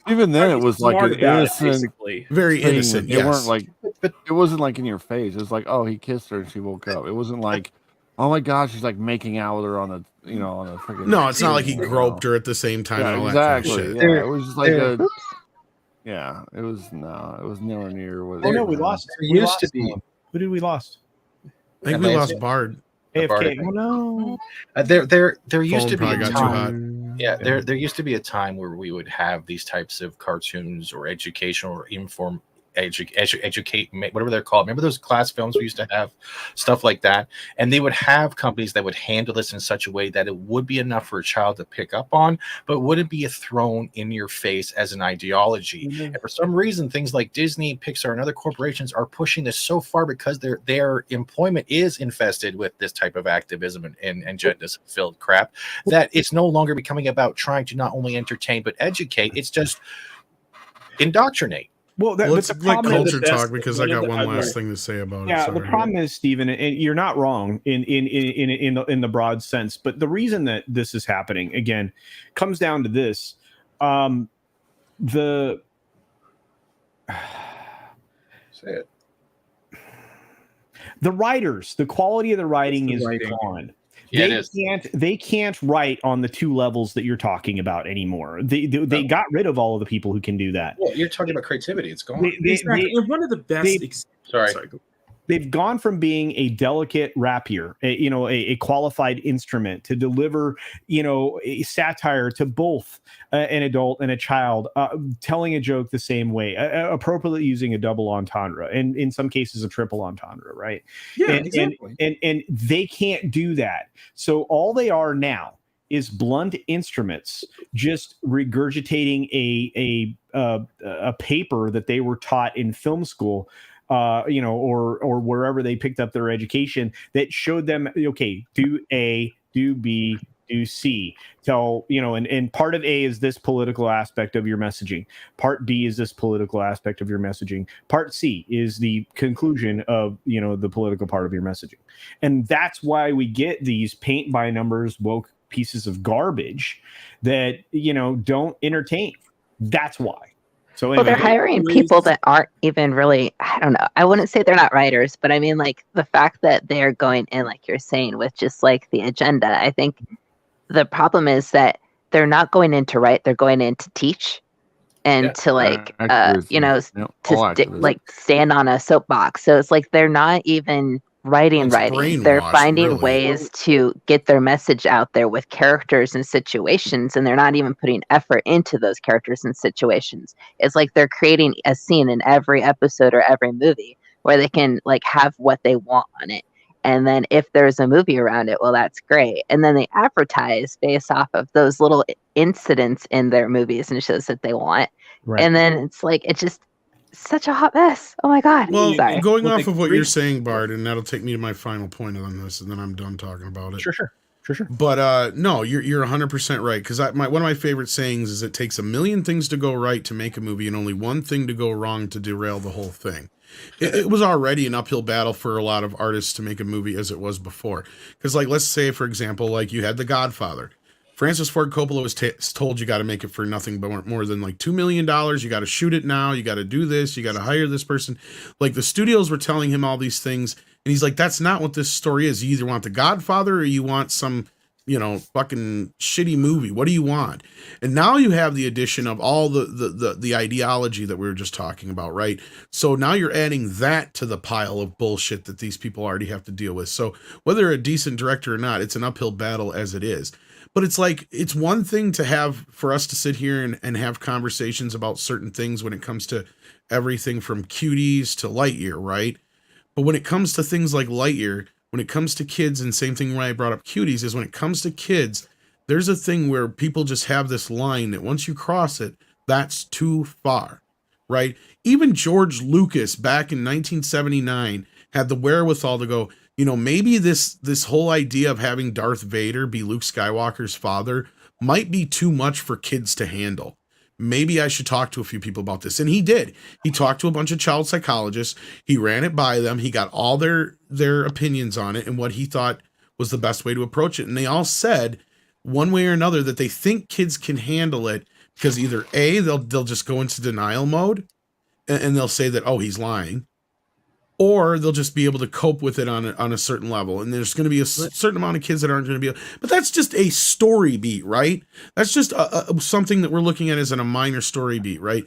Even then, it was like an innocent, very innocent. It weren't like, it wasn't like in your face. It was like, oh, he kissed her and she woke up. It wasn't like, oh my gosh, she's like making out with her on a freaking. No, it's not like he groped her at the same time. Yeah, and all exactly. That kind of shit. Yeah, it was just like a. Yeah, it was nowhere near what. Oh no, we lost. There used to be. Who did we lost? I think we lost Bard. AFK. Oh no. There used to be a got too time. Yeah, there used to be a time where we would have these types of cartoons or educational or educate, whatever they're called. Remember those class films we used to have, stuff like that, and they would have companies that would handle this in such a way that it would be enough for a child to pick up on, but wouldn't be thrown in your face as an ideology. And for some reason, things like Disney, Pixar, and other corporations are pushing this so far because their employment is infested with this type of activism and gender-filled crap that it's no longer becoming about trying to not only entertain but educate. It's just indoctrinate. Well, let's like culture talk because I got one last thing to say about it. Yeah, the problem is, Stephen, and you're not wrong in the broad sense, but the reason that this is happening again comes down to this: say it. The writers, the quality of the writing is gone. Yeah, they can't write on the two levels that you're talking about anymore. They got rid of all of the people who can do that. Well, you're talking about creativity. It's gone. One of the best. Sorry. They've gone from being a delicate rapier, a qualified instrument to deliver, a satire to both an adult and a child, telling a joke the same way, appropriately using a double entendre, and in some cases a triple entendre, right? Yeah, exactly. And they can't do that. So all they are now is blunt instruments, just regurgitating a paper that they were taught in film school. Or wherever they picked up their education that showed them, okay, do A, do B, do C. And part of A is this political aspect of your messaging. Part B is this political aspect of your messaging. Part C is the conclusion of, the political part of your messaging. And that's why we get these paint by numbers woke pieces of garbage that, don't entertain. That's why. So anyway, they're hiring people that aren't even really, I don't know. I wouldn't say they're not writers, but I mean, like the fact that they're going in, like you're saying, with just like the agenda. I think the problem is that they're not going in to write; they're going in to teach and to like, stand on a soapbox. So it's like they're not even writing. They're finding ways to get their message out there with characters and situations, and they're not even putting effort into those characters and situations. It's like they're creating a scene in every episode or every movie where they can like have what they want on it, and then if there's a movie around it, well, that's great. And then they advertise based off of those little incidents in their movies and shows that they want, and then it's like it's just such a hot mess. Oh my god. Well, going off of what you're saying, Bard, and that'll take me to my final point on this, and then I'm done talking about it. Sure. But no, you're 100% right, because one of my favorite sayings is it takes a million things to go right to make a movie and only one thing to go wrong to derail the whole thing. It was already an uphill battle for a lot of artists to make a movie as it was before. Because like, let's say, for example, like you had The Godfather. Francis Ford Coppola was told you got to make it for nothing but more than like $2 million. You got to shoot it now. You got to do this. You got to hire this person. Like the studios were telling him all these things. And he's like, that's not what this story is. You either want The Godfather or you want some fucking shitty movie. What do you want? And now you have the addition of all the ideology that we were just talking about, right? So now you're adding that to the pile of bullshit that these people already have to deal with. So whether a decent director or not, it's an uphill battle as it is. But it's like, it's one thing for us to sit here and have conversations about certain things when it comes to everything from Cuties to Lightyear, right? But when it comes to things like Lightyear, when it comes to kids, and same thing when I brought up Cuties, is when it comes to kids, there's a thing where people just have this line that once you cross it, that's too far, right? Even George Lucas back in 1979 had the wherewithal to go, maybe this whole idea of having Darth Vader be Luke Skywalker's father might be too much for kids to handle. Maybe I should talk to a few people about this. And he did. He talked to a bunch of child psychologists. He ran it by them. He got all their opinions on it and what he thought was the best way to approach it. And they all said one way or another that they think kids can handle it because either A, they'll just go into denial mode and they'll say that, oh, he's lying. Or they'll just be able to cope with it on a certain level. And there's going to be a certain amount of kids that aren't going to be able, but that's just a story beat, right? That's just something that we're looking at as a minor story beat, right?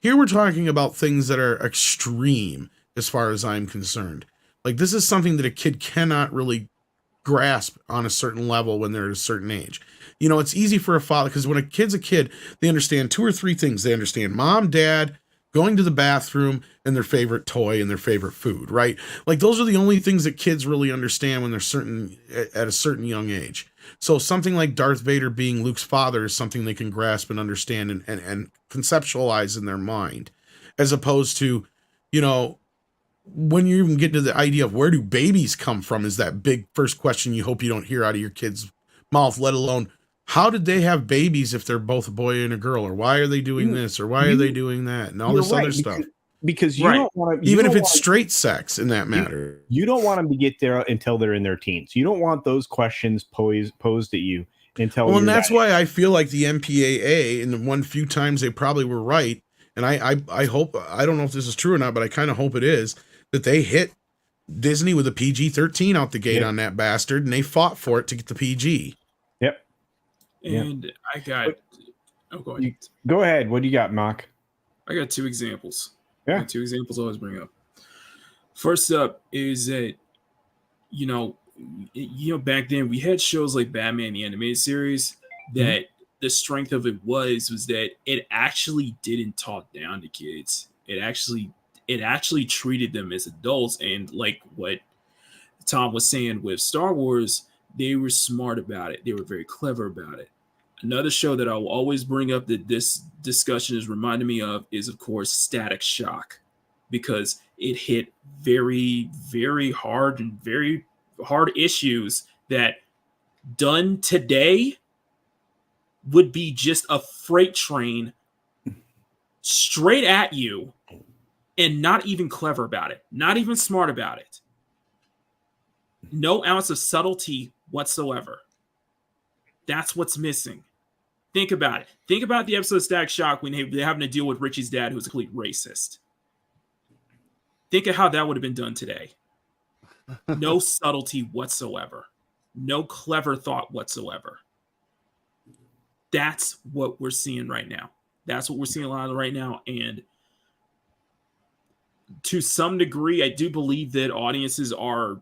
Here we're talking about things that are extreme as far as I'm concerned. Like, this is something that a kid cannot really grasp on a certain level when they're at a certain age. It's easy for a father, because when a kid's a kid, they understand 2 or 3 things. They understand mom, dad, going to the bathroom, and their favorite toy and their favorite food, right? Like, those are the only things that kids really understand when they're at a certain young age. So something like Darth Vader being Luke's father is something they can grasp and understand and conceptualize in their mind, as opposed to, when you even get to the idea of where do babies come from is that big first question you hope you don't hear out of your kid's mouth, let alone how did they have babies if they're both a boy and a girl, or why are they doing this, or why are they doing that, and all this other stuff. Because you don't want to, even if it's straight sex in that matter. You don't want them to get there until they're in their teens. You don't want those questions posed at you until. Well, and that's why I feel like the MPAA, in the one few times they probably were right, and I hope, I don't know if this is true or not, but I kind of hope it is, that they hit Disney with a PG-13 out the gate on that bastard, and they fought for it to get the PG. Yep. And I got. Go ahead. Go ahead. What do you got, Mock? I got 2 examples. Yeah. 2 examples I always bring up. First up is that, back then we had shows like Batman the Animated Series that the strength of it was that it actually didn't talk down to kids. It actually treated them as adults. And like what Tom was saying with Star Wars, they were smart about it. They were very clever about it. Another show that I will always bring up that this discussion is reminding me of is, of course, Static Shock, because it hit very, very hard and very hard issues that done today would be just a freight train straight at you and not even clever about it, not even smart about it. No ounce of subtlety whatsoever. That's what's missing. Think about it. Think about the episode of Static Shock when they're having to deal with Richie's dad, who's a complete racist. Think of how that would have been done today. No subtlety whatsoever. No clever thought whatsoever. That's what we're seeing right now. That's what we're seeing a lot of right now. And to some degree, I do believe that audiences are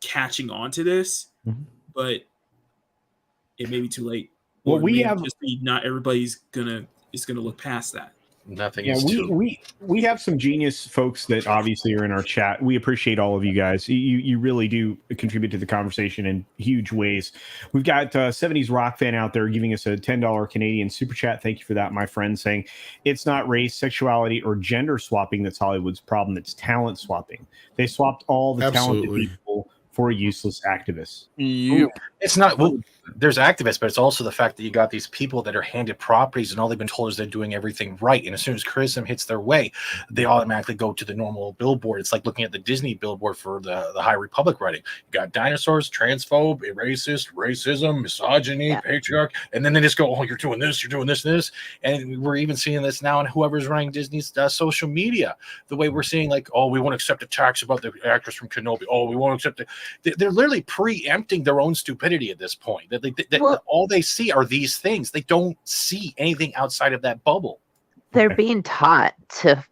catching on to this, but it may be too late. Well, not everybody's gonna look past that. Nothing is we have some genius folks that obviously are in our chat. We appreciate all of you guys. You really do contribute to the conversation in huge ways. We've got 70s rock fan out there giving us a $10 Canadian super chat. Thank you for that, my friend, saying it's not race, sexuality, or gender swapping that's Hollywood's problem. It's talent swapping. They swapped all the talented people for useless activists. It's not. Well, there's activists, but it's also the fact that you got these people that are handed properties and all they've been told is they're doing everything right. And as soon as criticism hits their way, they automatically go to the normal billboard. It's like looking at the Disney billboard for the High Republic writing. You got dinosaurs, transphobe, racist, racism, misogyny, patriarch, and then they just go, oh, you're doing this, and this. And we're even seeing this now in whoever's running Disney's social media. The way we're seeing, like, oh, we won't accept attacks about the actress from Kenobi. Oh, we won't accept it. They're literally preempting their own stupidity at this point. All they see are these things. They don't see anything outside of that bubble. They're being taught to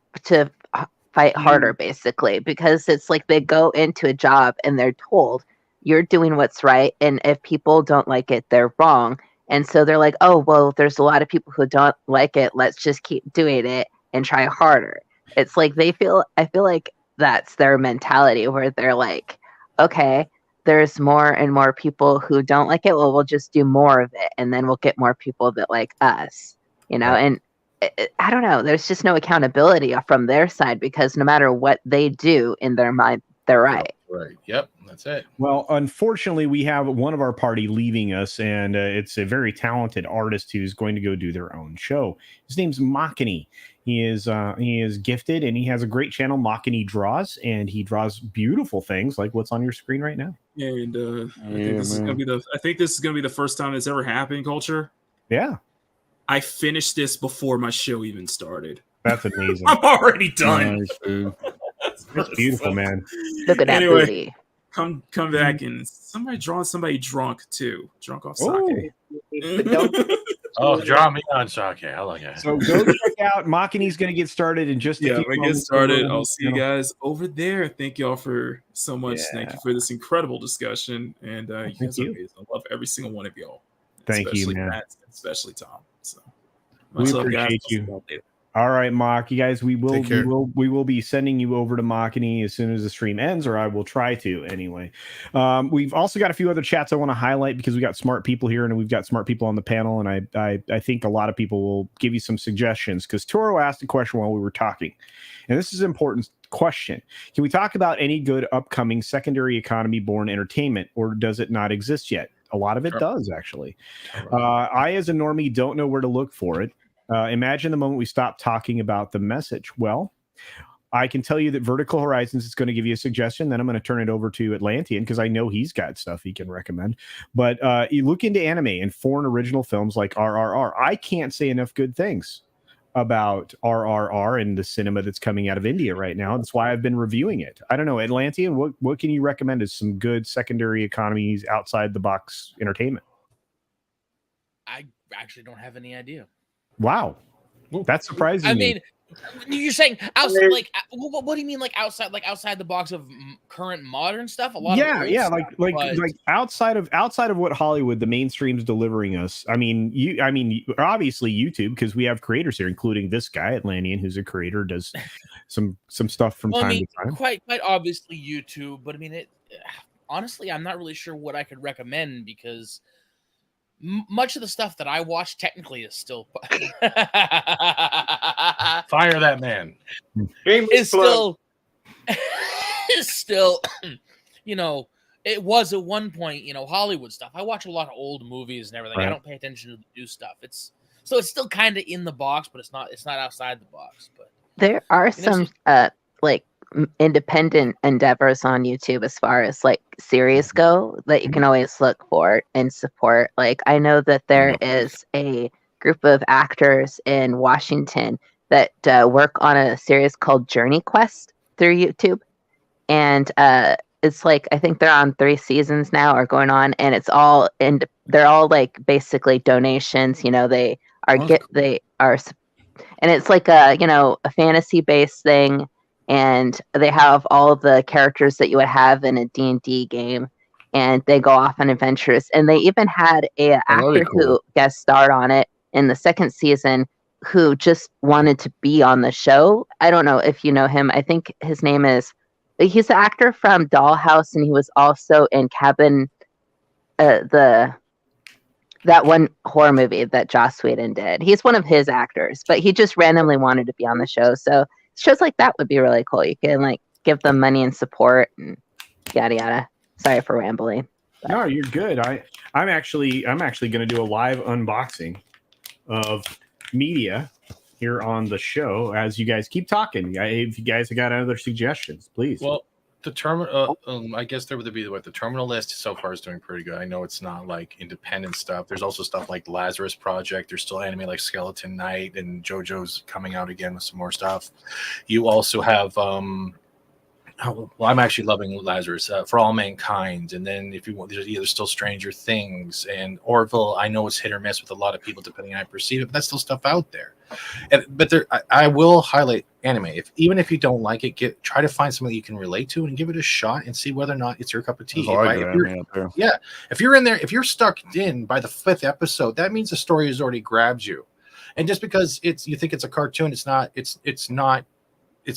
fight harder, basically, because it's like they go into a job and they're told you're doing what's right, and if people don't like it, they're wrong. And so they're like, oh, well, there's a lot of people who don't like it. Let's just keep doing it and try harder. It's like I feel like that's their mentality, where they're like, okay, there's more and more people who don't like it. Well, we'll just do more of it, and then we'll get more people that like us, and I don't know. There's just no accountability from their side, because no matter what they do in their mind, they're right. Right. Yep. That's it. Well, unfortunately, we have one of our party leaving us, and it's a very talented artist who's going to go do their own show. His name's Makani. He is gifted, and he has a great channel, Makani Draws, and he draws beautiful things like what's on your screen right now. And I think this is gonna be the first time it's ever happened, Culture. Yeah. I finished this before my show even started. That's amazing. I'm already done. Nice, That's beautiful, man. Look at that booty. Come back and somebody drawing somebody drunk too. Drunk off sake. Oh, draw me on sake. I like it. So go check out Makani's going to get started in just a few we get started. I'll see you guys over there. Thank y'all for so much. Yeah. Thank you for this incredible discussion. And you guys are amazing. I love every single one of y'all. Thank you, man. Matt, especially Tom. So we appreciate you. All right, Mock. You guys, we will be sending you over to Makani as soon as the stream ends, or I will try to anyway. We've also got a few other chats I want to highlight, because we got smart people here and we've got smart people on the panel, and I think a lot of people will give you some suggestions, because Toro asked a question while we were talking, and this is an important question. Can we talk about any good upcoming secondary economy born entertainment, or does it not exist yet? A lot of it does, actually. I, as a normie, don't know where to look for it. Imagine the moment we stop talking about the message. Well, I can tell you that Vertical Horizons is going to give you a suggestion. Then I'm going to turn it over to Atlantean, because I know he's got stuff he can recommend. But you look into anime and foreign original films like RRR. I can't say enough good things about RRR and the cinema that's coming out of India right now. That's why I've been reviewing it. I don't know, Atlantean, what can you recommend as some good secondary economies outside the box entertainment? I actually don't have any idea. Wow, that's surprising. I mean, you're saying outside, like, what do you mean, like outside the box of current modern stuff? A lot, like outside of what Hollywood, the mainstream's delivering us. I mean, obviously YouTube, because we have creators here, including this guy Atlantean, who's a creator, does some stuff from time to time. Quite obviously YouTube, but I mean, honestly, I'm not really sure what I could recommend, because much of the stuff that I watch technically is still fire that man. Is still, it was at one point, Hollywood stuff. I watch a lot of old movies and everything. Right. I don't pay attention to the new stuff. It's still kind of in the box, but it's not outside the box. But there are some independent endeavors on YouTube as far as like series go that you can always look for and support. Like, I know that there is a group of actors in Washington that work on a series called Journey Quest through YouTube, and it's like, I think they're on 3 seasons now, or going on, and it's all they're all like basically donations. They are and it's like a fantasy based thing. And they have all of the characters that you would have in a D&D game, and they go off on adventures. And they even had an actor who guest starred on it in the 2nd season, who just wanted to be on the show. I don't know if you know him. I think his name is, he's the actor from Dollhouse, and he was also in Cabin, that one horror movie that Joss Whedon did. He's one of his actors, but he just randomly wanted to be on the show. So shows like that would be really cool. You can like give them money and support and yada yada. Sorry for rambling. No, you're good. I'm actually going to do a live unboxing of media here on the show as you guys keep talking. If you guys have got other suggestions, please. Well, the terminal, I guess there would be the terminal list so far is doing pretty good. I know it's not like independent stuff. There's also stuff like Lazarus Project. There's still anime like Skeleton Knight, and JoJo's coming out again with some more stuff. You also have I'm actually loving Lazarus For All Mankind, and then if you want, there's either still Stranger Things and Orville. I know it's hit or miss with a lot of people depending on how I perceive it, but that's still stuff out there. But I will highlight anime. Even if you don't like it, try to find something that you can relate to and give it a shot and see whether or not it's your cup of tea. If you're in there, if you're stuck in by the 5th episode, that means the story has already grabbed you. And just because you think it's a cartoon, it's not. It's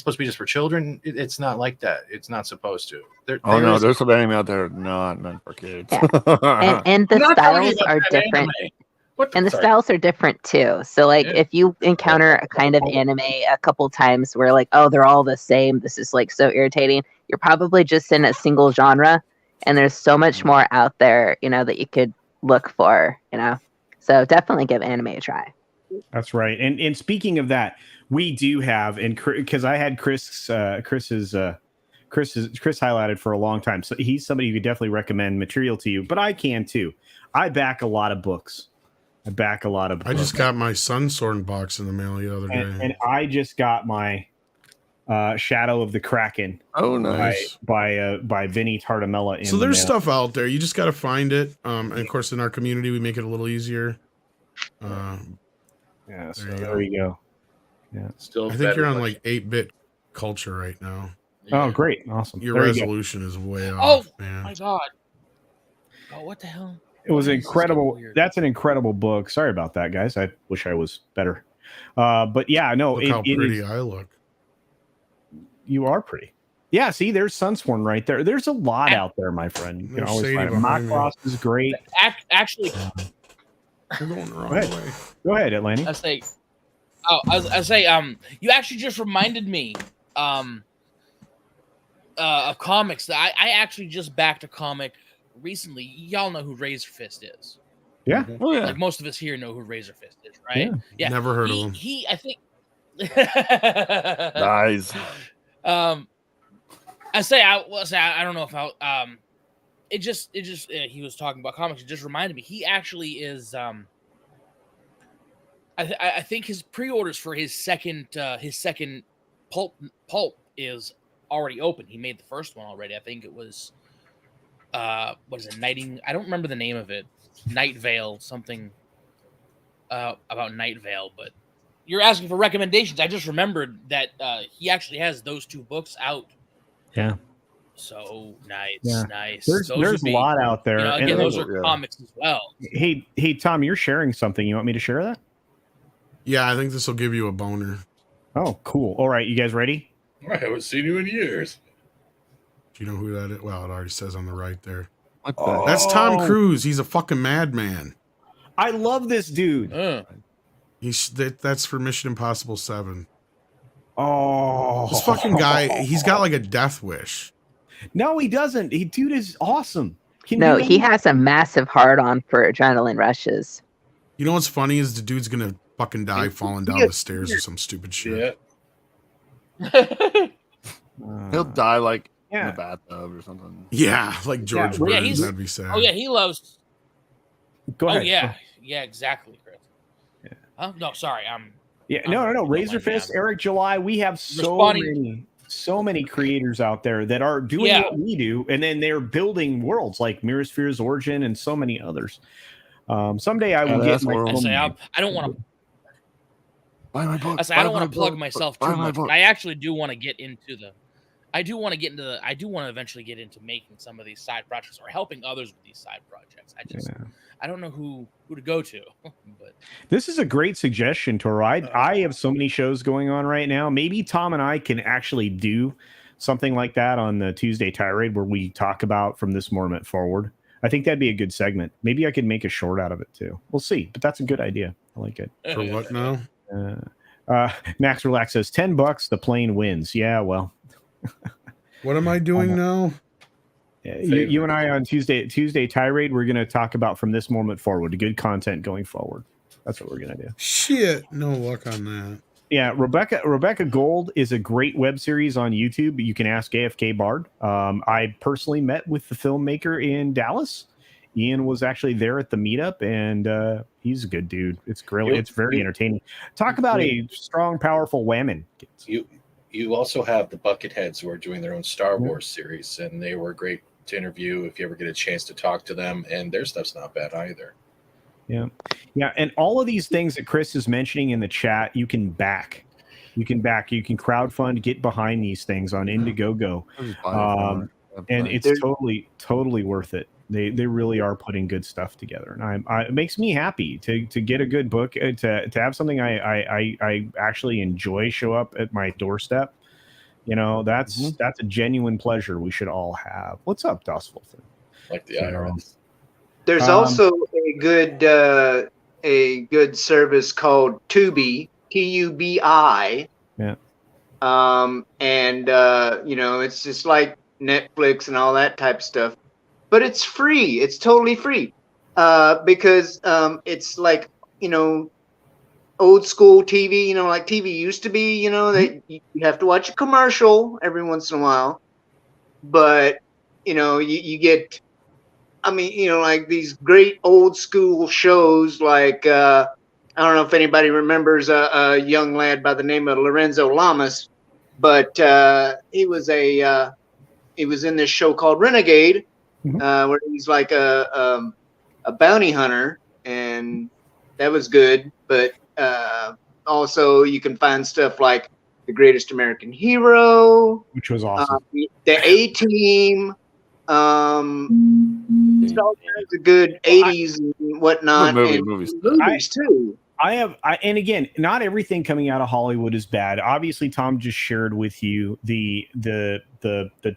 supposed to be just for children. It's not like that. It's not supposed to. There's some anime out there not meant for kids. Yeah. and the styles are different. Styles are different too. So like if you encounter a kind of anime a couple times where like, oh, they're all the same, this is like so irritating, you're probably just in a single genre, and there's so much more out there, that you could look for, So definitely give anime a try. That's right. And speaking of that, we do have, and because I had Chris highlighted for a long time, so he's somebody who could definitely recommend material to you. But I can too. I back a lot of books. I just got my Sunsorn box in the mail the other day, and I just got my Shadow of the Kraken. Oh, nice. By Vinny Tartamella. So there's stuff out there. You just got to find it. And of course, in our community, we make it a little easier. Yeah. So there you go. Yeah. I think you're on like 8-bit culture right now. Yeah. Oh, great. Awesome. Your resolution is way off, man. Oh my God. Oh, what the hell? It was incredible. That's an incredible book. Sorry about that, guys. I wish I was better. But yeah, no. Look how pretty I look. You are pretty. Yeah, see, there's Sunsworn right there. There's a lot out there, my friend. You can always find it. Macross is great. Actually, you're going the wrong way. Go ahead, Atlantic. I say, you actually just reminded me of comics. That I actually just backed a comic recently. Y'all know who Razor Fist is. Yeah. Oh yeah. Like most of us here know who Razor Fist is, right? Yeah. Never heard of him. I think. Nice. I don't know if it just he was talking about comics. It just reminded me. He actually is. I think his pre-orders for his second pulp is already open. He made the first one already. I think it was what is it? I don't remember the name of it. Night Vale, something about Night Vale. But you're asking for recommendations. I just remembered that he actually has those 2 books out. Yeah. So nice, nice. There's a lot out there. Again, those are comics as well. Hey, Tom, you're sharing something. You want me to share that? Yeah, I think this will give you a boner. Oh, cool. All right, you guys ready? I haven't seen you in years. Do you know who that is? Well, it already says on the right there. What That's Tom Cruise. He's a fucking madman. I love this dude. That's for Mission Impossible 7. Oh, this fucking guy, he's got like a death wish. No, he doesn't. Dude is awesome. He has a massive hard-on for adrenaline rushes. You know what's funny is the dude's gonna fucking die falling down the stairs or some stupid shit. He'll die like in the bathtub or something. Yeah, like George Burns. That'd be sad. Oh yeah, he loves. Go ahead. Oh yeah, exactly, Chris. Yeah. Oh no, sorry. No. Razor Fist, Eric July. We have so many creators out there that are doing what we do, and then they're building worlds like Mirrorsphere's Origin and so many others. Someday I will get my. I don't want to. Buy my book. I don't want to plug myself too much. But I actually do want to get into the. I do want to eventually get into making some of these side projects or helping others with these side projects. I don't know who to go to. But this is a great suggestion, Toro. I have so many shows going on right now. Maybe Tom and I can actually do something like that on the Tuesday Tirade where we talk about from this moment forward. I think that'd be a good segment. Maybe I could make a short out of it too. We'll see, but that's a good idea. I like it. For what now? Max Relax says $10. The plane wins. Yeah, well. What am I doing now? You and I on Tuesday tirade, we're going to talk about from this moment forward, good content going forward. That's what we're going to do. Shit, no luck on that. Yeah, Rebecca Gold is a great web series on YouTube. You can ask AFK Bard. I personally met with the filmmaker in Dallas. Ian was actually there at the meetup, and he's a good dude. It's great. It's very entertaining. Talk about a strong, powerful woman. You also have the Bucketheads who are doing their own Star Wars series, and they were great to interview if you ever get a chance to talk to them, and their stuff's not bad either. Yeah, and all of these things that Chris is mentioning in the chat, you can back. You can crowdfund, get behind these things on Indiegogo, and it's totally worth it. They really are putting good stuff together, and it makes me happy to get a good book, to have something I actually enjoy show up at my doorstep. You know, that's a genuine pleasure we should all have. What's up, Dustful? Like the IRS. There's also a good service called Tubi, TUBI. Yeah. It's just like Netflix and all that type of stuff, but it's free. It's totally free, because it's like, old school TV. Like TV used to be. That you have to watch a commercial every once in a while, but you get. Like these great old school shows, like I don't know if anybody remembers a young lad by the name of Lorenzo Lamas, but he was in this show called Renegade, where he's like a bounty hunter, and that was good. But also you can find stuff like The Greatest American Hero, which was awesome. The A-Team. It's all kinds of good 80s and whatnot, movies too. And again, not everything coming out of Hollywood is bad. Obviously, Tom just shared with you the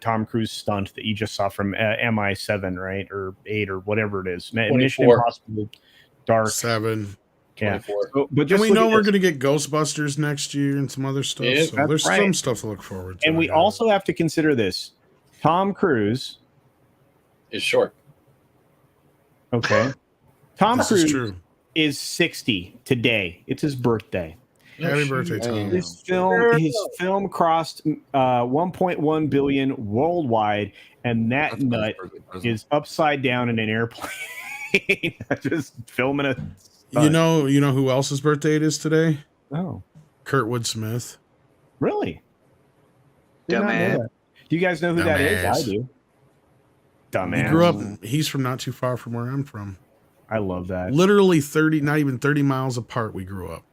Tom Cruise stunt that you just saw from MI7, right, or 8, or whatever it is. 24. Mission Impossible, Dark 7. Yeah, but we know we're going to get Ghostbusters next year and some other stuff. Yeah, so there's some stuff to look forward to. And we also have to consider this: Tom Cruise is short. Okay. Tom Cruise is 60 today. It's his birthday. Happy birthday, Tom. His film crossed 1.1 billion worldwide, and that nut is upside down in an airplane, just filming a. You know who else's birthday it is today? Oh, Kurtwood Smith. Really? Dumbass. Do you guys know who that is? I do. Dumbass. He grew up. He's from not too far from where I'm from. I love that. Literally not even 30 miles apart. We grew up.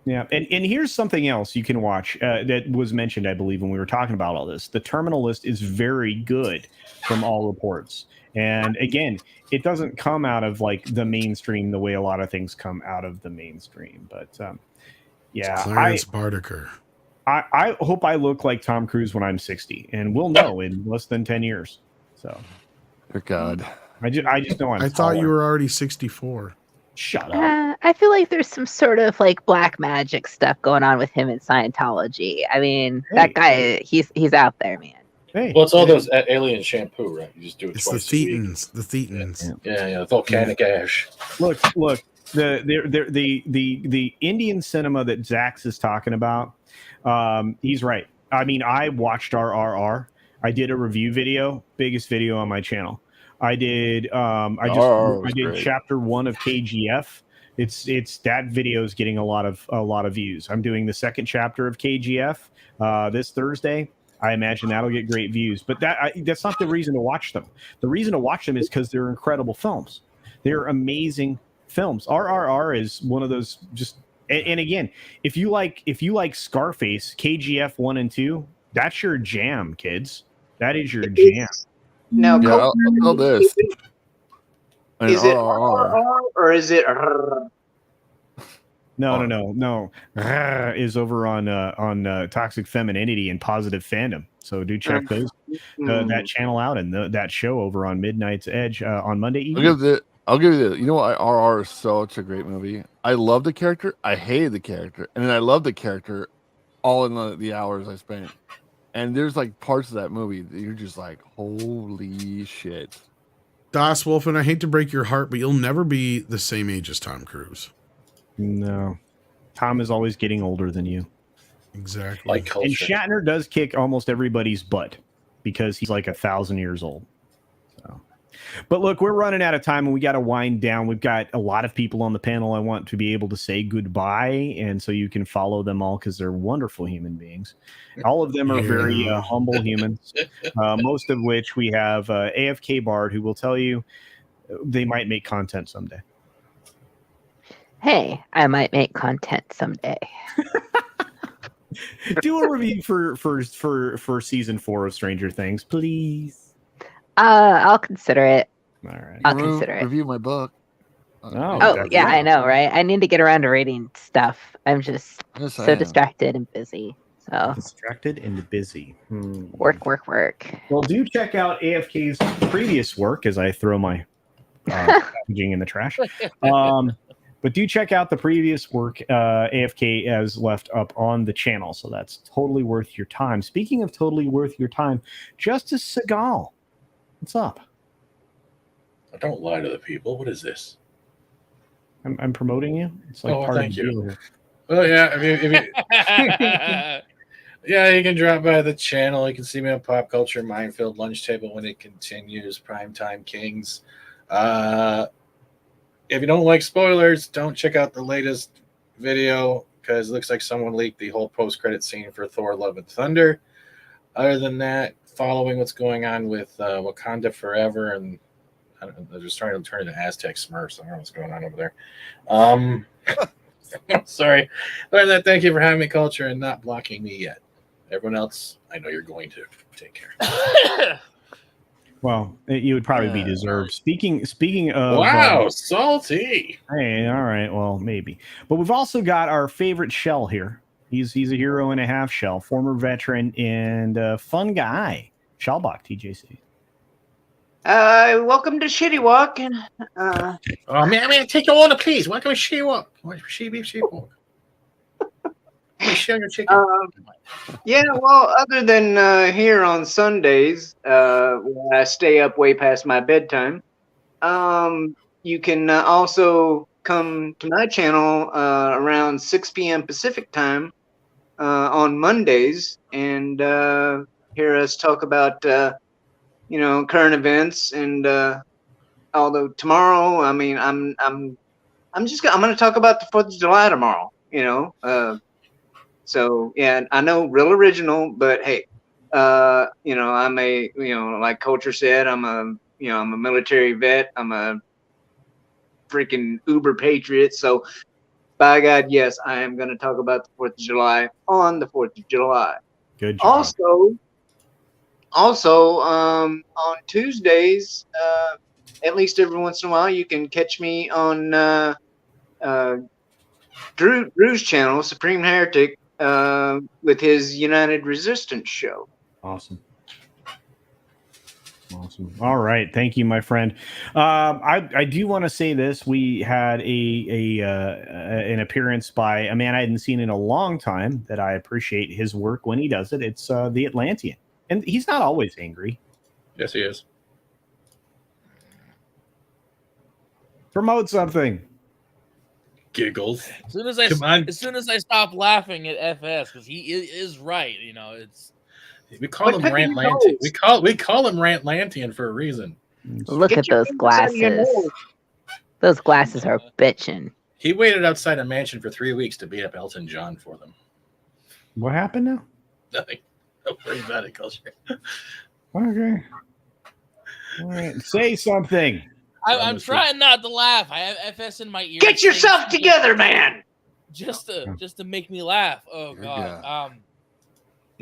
Yeah, and here's something else you can watch that was mentioned, I believe, when we were talking about all this. The Terminal List is very good from all reports. And again, it doesn't come out of like the mainstream the way a lot of things come out of the mainstream. But yeah, it's Clarence Bardaker. I hope I look like Tom Cruise when I'm 60, and we'll know in less than 10 years. So, dear God, I just know I thought you were already 64. Shut up. I feel like there's some sort of like black magic stuff going on with him in Scientology. I mean, that guy, he's out there, man. Hey. Well, it's all those alien shampoo, right? You just do it it's twice the a week. The thetans. Yeah, the volcanic ash. Look. The Indian cinema that Zax is talking about, he's right. I mean, I watched RRR. I did a review video, biggest video on my channel. I did. I did chapter 1 of KGF. It's that video is getting a lot of views. I'm doing the second chapter of KGF this Thursday. I imagine that'll get great views. But that's not the reason to watch them. The reason to watch them is because they're incredible films. They're amazing films. RRR is one of those just. And again, if you like Scarface, KGF 1 and 2, that's your jam, kids. That is your jam. Now, I'll tell this. Is it RRR or is it? No. Is over on Toxic Femininity and Positive Fandom. So do check that channel out and that show over on Midnight's Edge on Monday evening. I'll give you this. You know what? RR is such a great movie. I love the character. I hated the character, and then I love the character. All in the hours I spent. And there's like parts of that movie that you're just like, holy shit. Das Wolfen, I hate to break your heart, but you'll never be the same age as Tom Cruise. No. Tom is always getting older than you. Exactly. Like And culture. Shatner does kick almost everybody's butt because he's like 1,000 years old. So, but look, we're running out of time and we got to wind down. We've got a lot of people on the panel. I want to be able to say goodbye, and so you can follow them all because they're wonderful human beings. All of them are very humble humans. Most of which we have AFK Bard, who will tell you they might make content someday. Hey, I might make content someday. Do a review for season 4 of Stranger Things, please. I'll consider it. All right. I'll consider it. Review my book. Oh, yeah, I know, right? I need to get around to reading stuff. I'm just Yes, I so am. distracted and busy. So Distracted and busy. work. Well, do check out AFK's previous work as I throw my packaging in the trash. But do check out the previous work AFK has left up on the channel. So that's totally worth your time. Speaking of totally worth your time, Justice Segal, what's up? Don't lie to the people. What is this? I'm promoting you. It's like part thank of the you. deal here. Well, yeah. If you yeah, you can drop by the channel. You can see me on Pop Culture Minefield Lunch Table when it continues. Primetime Kings. If you don't like spoilers, don't check out the latest video because it looks like someone leaked the whole post-credit scene for Thor: Love and Thunder. Other than that, following what's going on with Wakanda Forever, and I don't know, they're just trying to turn into Aztec Smurfs. I don't know what's going on over there. Sorry. Other than that, thank you for having me, Culture, and not blocking me yet. Everyone else, I know you're going to. Take care. Well, you would probably be deserved. Speaking of Wow, salty. Hey, all right, well, maybe. But we've also got our favorite Shell here. He's a hero and a half, Shell, former veteran and fun guy, Shellbach TJC. Welcome to Shitty Walk. And Oh man, take your order, please. Welcome to Shitty Walk. Sheep Walk. Share your chicken. Yeah, well, other than here on Sundays, when I stay up way past my bedtime, you can also come to my channel around 6 p.m. Pacific time on Mondays and hear us talk about current events. And although tomorrow, I mean, I'm going to talk about the 4th of July tomorrow. So yeah, I know real original, but hey, I'm a like Culture said, I'm a military vet. I'm a freaking uber patriot. So by God, yes, I am going to talk about the 4th of July on the 4th of July. Good job. Also, on Tuesdays, at least every once in a while, you can catch me on Drew's channel, Supreme Heretic, with his United Resistance show. Awesome. All right, thank you, my friend. I do want to say this: we had an appearance by a man I hadn't seen in a long time. That I appreciate his work when he does it. It's the Atlantean, and he's not always angry. Yes, he is. Promote something. Giggles. As soon as I stop laughing at FS, because he is right. It's we call him Rantlantian. We call him Rantlantian for a reason. Look at those glasses. Those glasses are bitching. He waited outside a mansion for 3 weeks to beat up Elton John for them. What happened now? Nothing. Don't worry about it, Culture. Okay. All right. Say something. I'm trying not to laugh. I have FS in my ear. Get yourself together, man. Just to make me laugh. Oh God.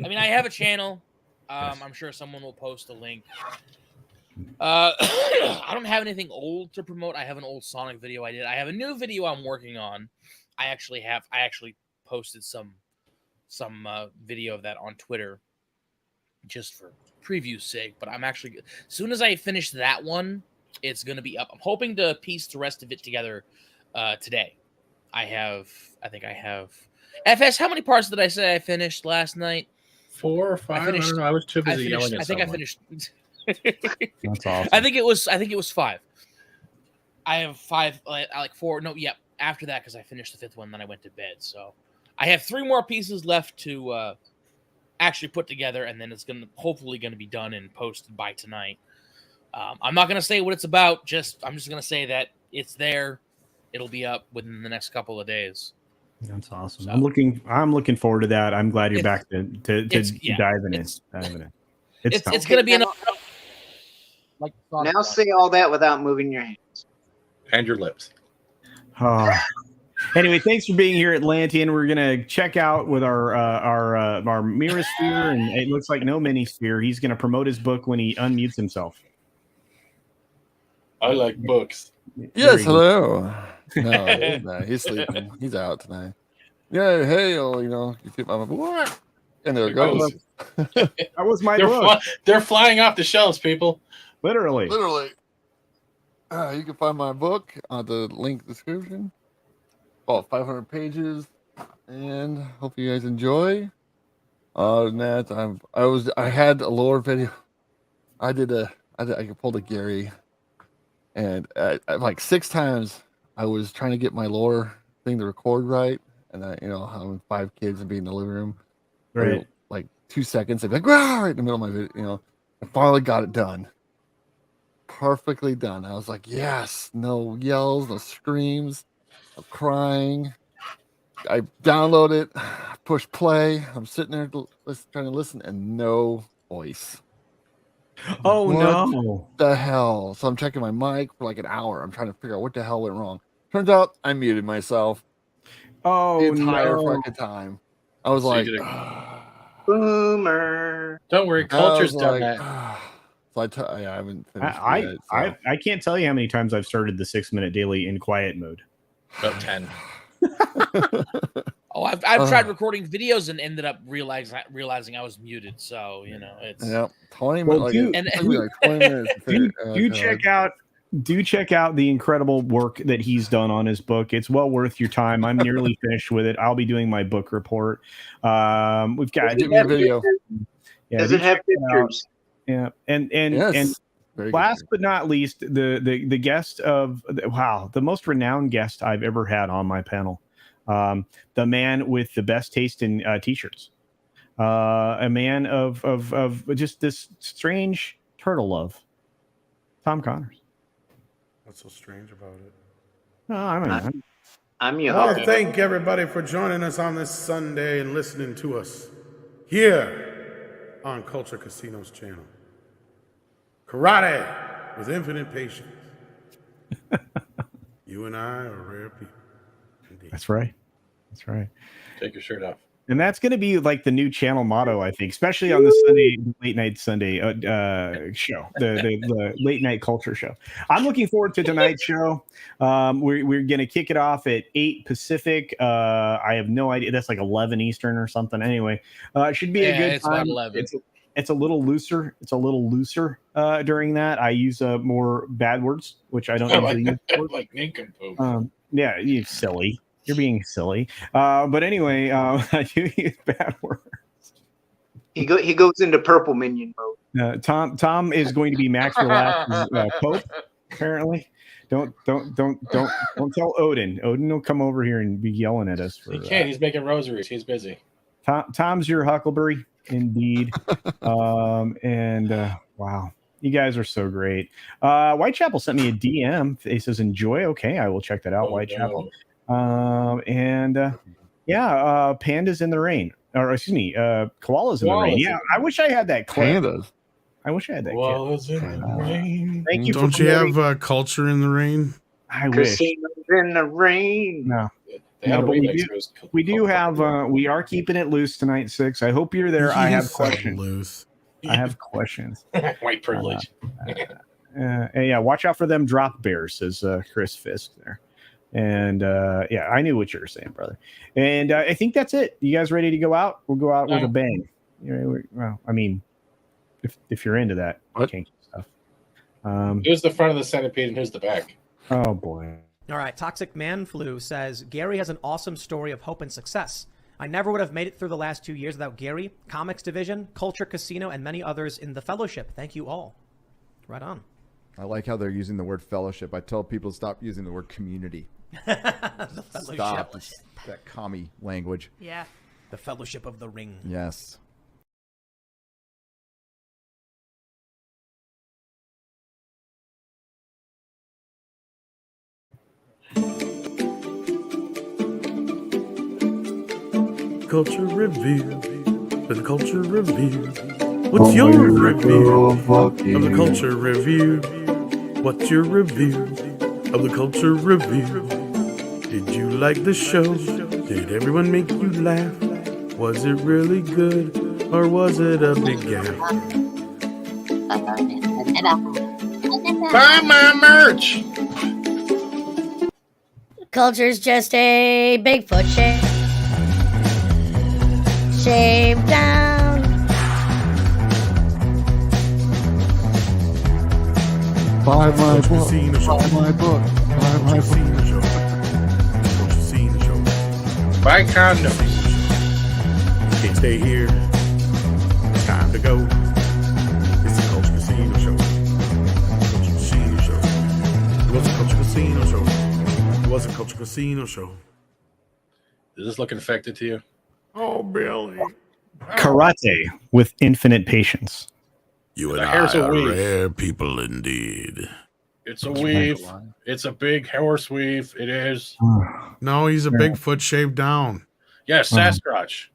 I mean, I have a channel. I'm sure someone will post a link. I don't have anything old to promote. I have an old Sonic video I did. I have a new video I'm working on. I actually posted some video of that on Twitter just for preview's sake. But I'm actually, as soon as I finish that one, it's going to be up. I'm hoping to piece the rest of it together today. I think I have FS. How many parts did I say I finished last night? 4 or 5. I don't know. I was too busy yelling at someone. I finished. That's awesome. I think it was 5. I have 5, like 4. No, yeah. After that, because I finished the 5th one, then I went to bed. So I have 3 more pieces left to actually put together, and then it's hopefully gonna be done and posted by tonight. I'm not gonna say what it's about. I'm just gonna say that it's there. It'll be up within the next couple of days. That's awesome. So, I'm looking forward to that. I'm glad you're back to diving in. It's gonna be enough. Like now, say all that without moving your hands and your lips. Oh. Anyway, thanks for being here, Atlantean. We're gonna check out with our Mirasphere, and it looks like no Minisphere. He's gonna promote his book when he unmutes himself. I like books. Yes, hello. No, he's sleeping. He's out tonight. Yeah, hey, you keep my what? And there it goes. That was my book. They're flying off the shelves, people. Literally. You can find my book on the link description. About 500 pages, and hope you guys enjoy. Other than that, I had a lore video. I pulled a Gary, and like 6 times I was trying to get my lore thing to record right, and having 5 kids and being in the living room, right? Like 2 seconds, they'd be like, "Wow!" right in the middle of my video, I finally got it done. Perfectly done. I was like, yes, no yells, no screams, no crying. I download it, push play. I'm sitting there trying to listen, and no voice. Oh, what no. the hell? So I'm checking my mic for like an hour. I'm trying to figure out what the hell went wrong. Turns out I muted myself. Oh, the entire no. fucking time. I was like, boomer. Don't worry, Culture's done that. I haven't finished yet. I can't tell you how many times I've started the 6-minute daily in quiet mode. About 10. Oh, I've tried recording videos and ended up realizing I was muted. So it's 20 minutes. Well, 20 minutes. Do check out the incredible work that he's done on his book. It's well worth your time. I'm nearly finished with it. I'll be doing my book report. We've got a video. Does it have pictures? Yeah, and Very last good. but not least, the guest of the most renowned guest I've ever had on my panel, the man with the best taste in t-shirts, a man of just this strange turtle love, Tom Connors. What's so strange about it? I'm your I host. thank everybody for joining us on this Sunday and listening to us here on Culture Casino's channel. Karate with infinite patience. You and I are rare people. Indeed. That's right. Take your shirt off. And that's going to be like the new channel motto, I think, especially on the Sunday, late night Sunday show, the late night culture show. I'm looking forward to tonight's show. We're going to kick it off at 8 Pacific. I have no idea. That's like 11 Eastern or something. Anyway, it should be a good it's time. about 11. It's a little looser. During that. I use more bad words, which I don't usually use. Like nincompoop. Yeah, you silly. You're being silly. But anyway, I do use bad words. He goes into purple minion mode. Tom is going to be Max Relax's Pope, apparently. Don't tell Odin. Odin will come over here and be yelling at us. He can't. He's making rosaries. He's busy. Tom's your Huckleberry, indeed. Wow, you guys are so great. Whitechapel sent me a DM. He says, "Enjoy." Okay, I will check that out. Whitechapel. Pandas in the rain, or excuse me, koalas in the rain. Yeah, I wish I had that clip. Pandas. I wish I had that. Koalas in the rain. Thank you. Don't you have culture in the rain? I wish. Casinos in the rain. No. No, But we do have. We are keeping it loose tonight, 6. I hope you're there. I have questions. Loose. I have questions. White privilege. Watch out for them drop bears, says Chris Fisk there. And I knew what you were saying, brother. And I think that's it. You guys ready to go out? We'll go out with a bang. Well, I mean, if you're into that kinky stuff. Who's the front of the centipede and who's the back? Oh boy. All right. Toxic Man Flu says Gary has an awesome story of hope and success. I never would have made it through the last 2 years without Gary, Comics Division, Culture Casino, and many others in the fellowship. Thank you all. Right on. I like how they're using the word fellowship. I tell people to stop using the word community. The fellowship. Stop. It's that commie language. Yeah. The Fellowship of the Ring. Yes. Culture review. The culture review. What's your review of the culture review? What's your review of the culture review? Did you like the show? Did everyone make you laugh? Was it really good or was it a big gaffe? Buy my merch. Culture's just a Bigfoot shape. Shaved down. Buy my book. Buy my book. Buy my book. Buy condoms. Can't stay here. It's time to go. It's the Culture Casino Show. Culture Casino Show. It was a Culture Casino Show. It was a Culture Casino Show. Does this look infected to you? Oh, Billy. Karate with infinite patience. You and The I hair's a are weave. rare people indeed. It's a weave. It's a big horse weave. It is. No, he's a Bigfoot shaved down. Yes, Sasquatch.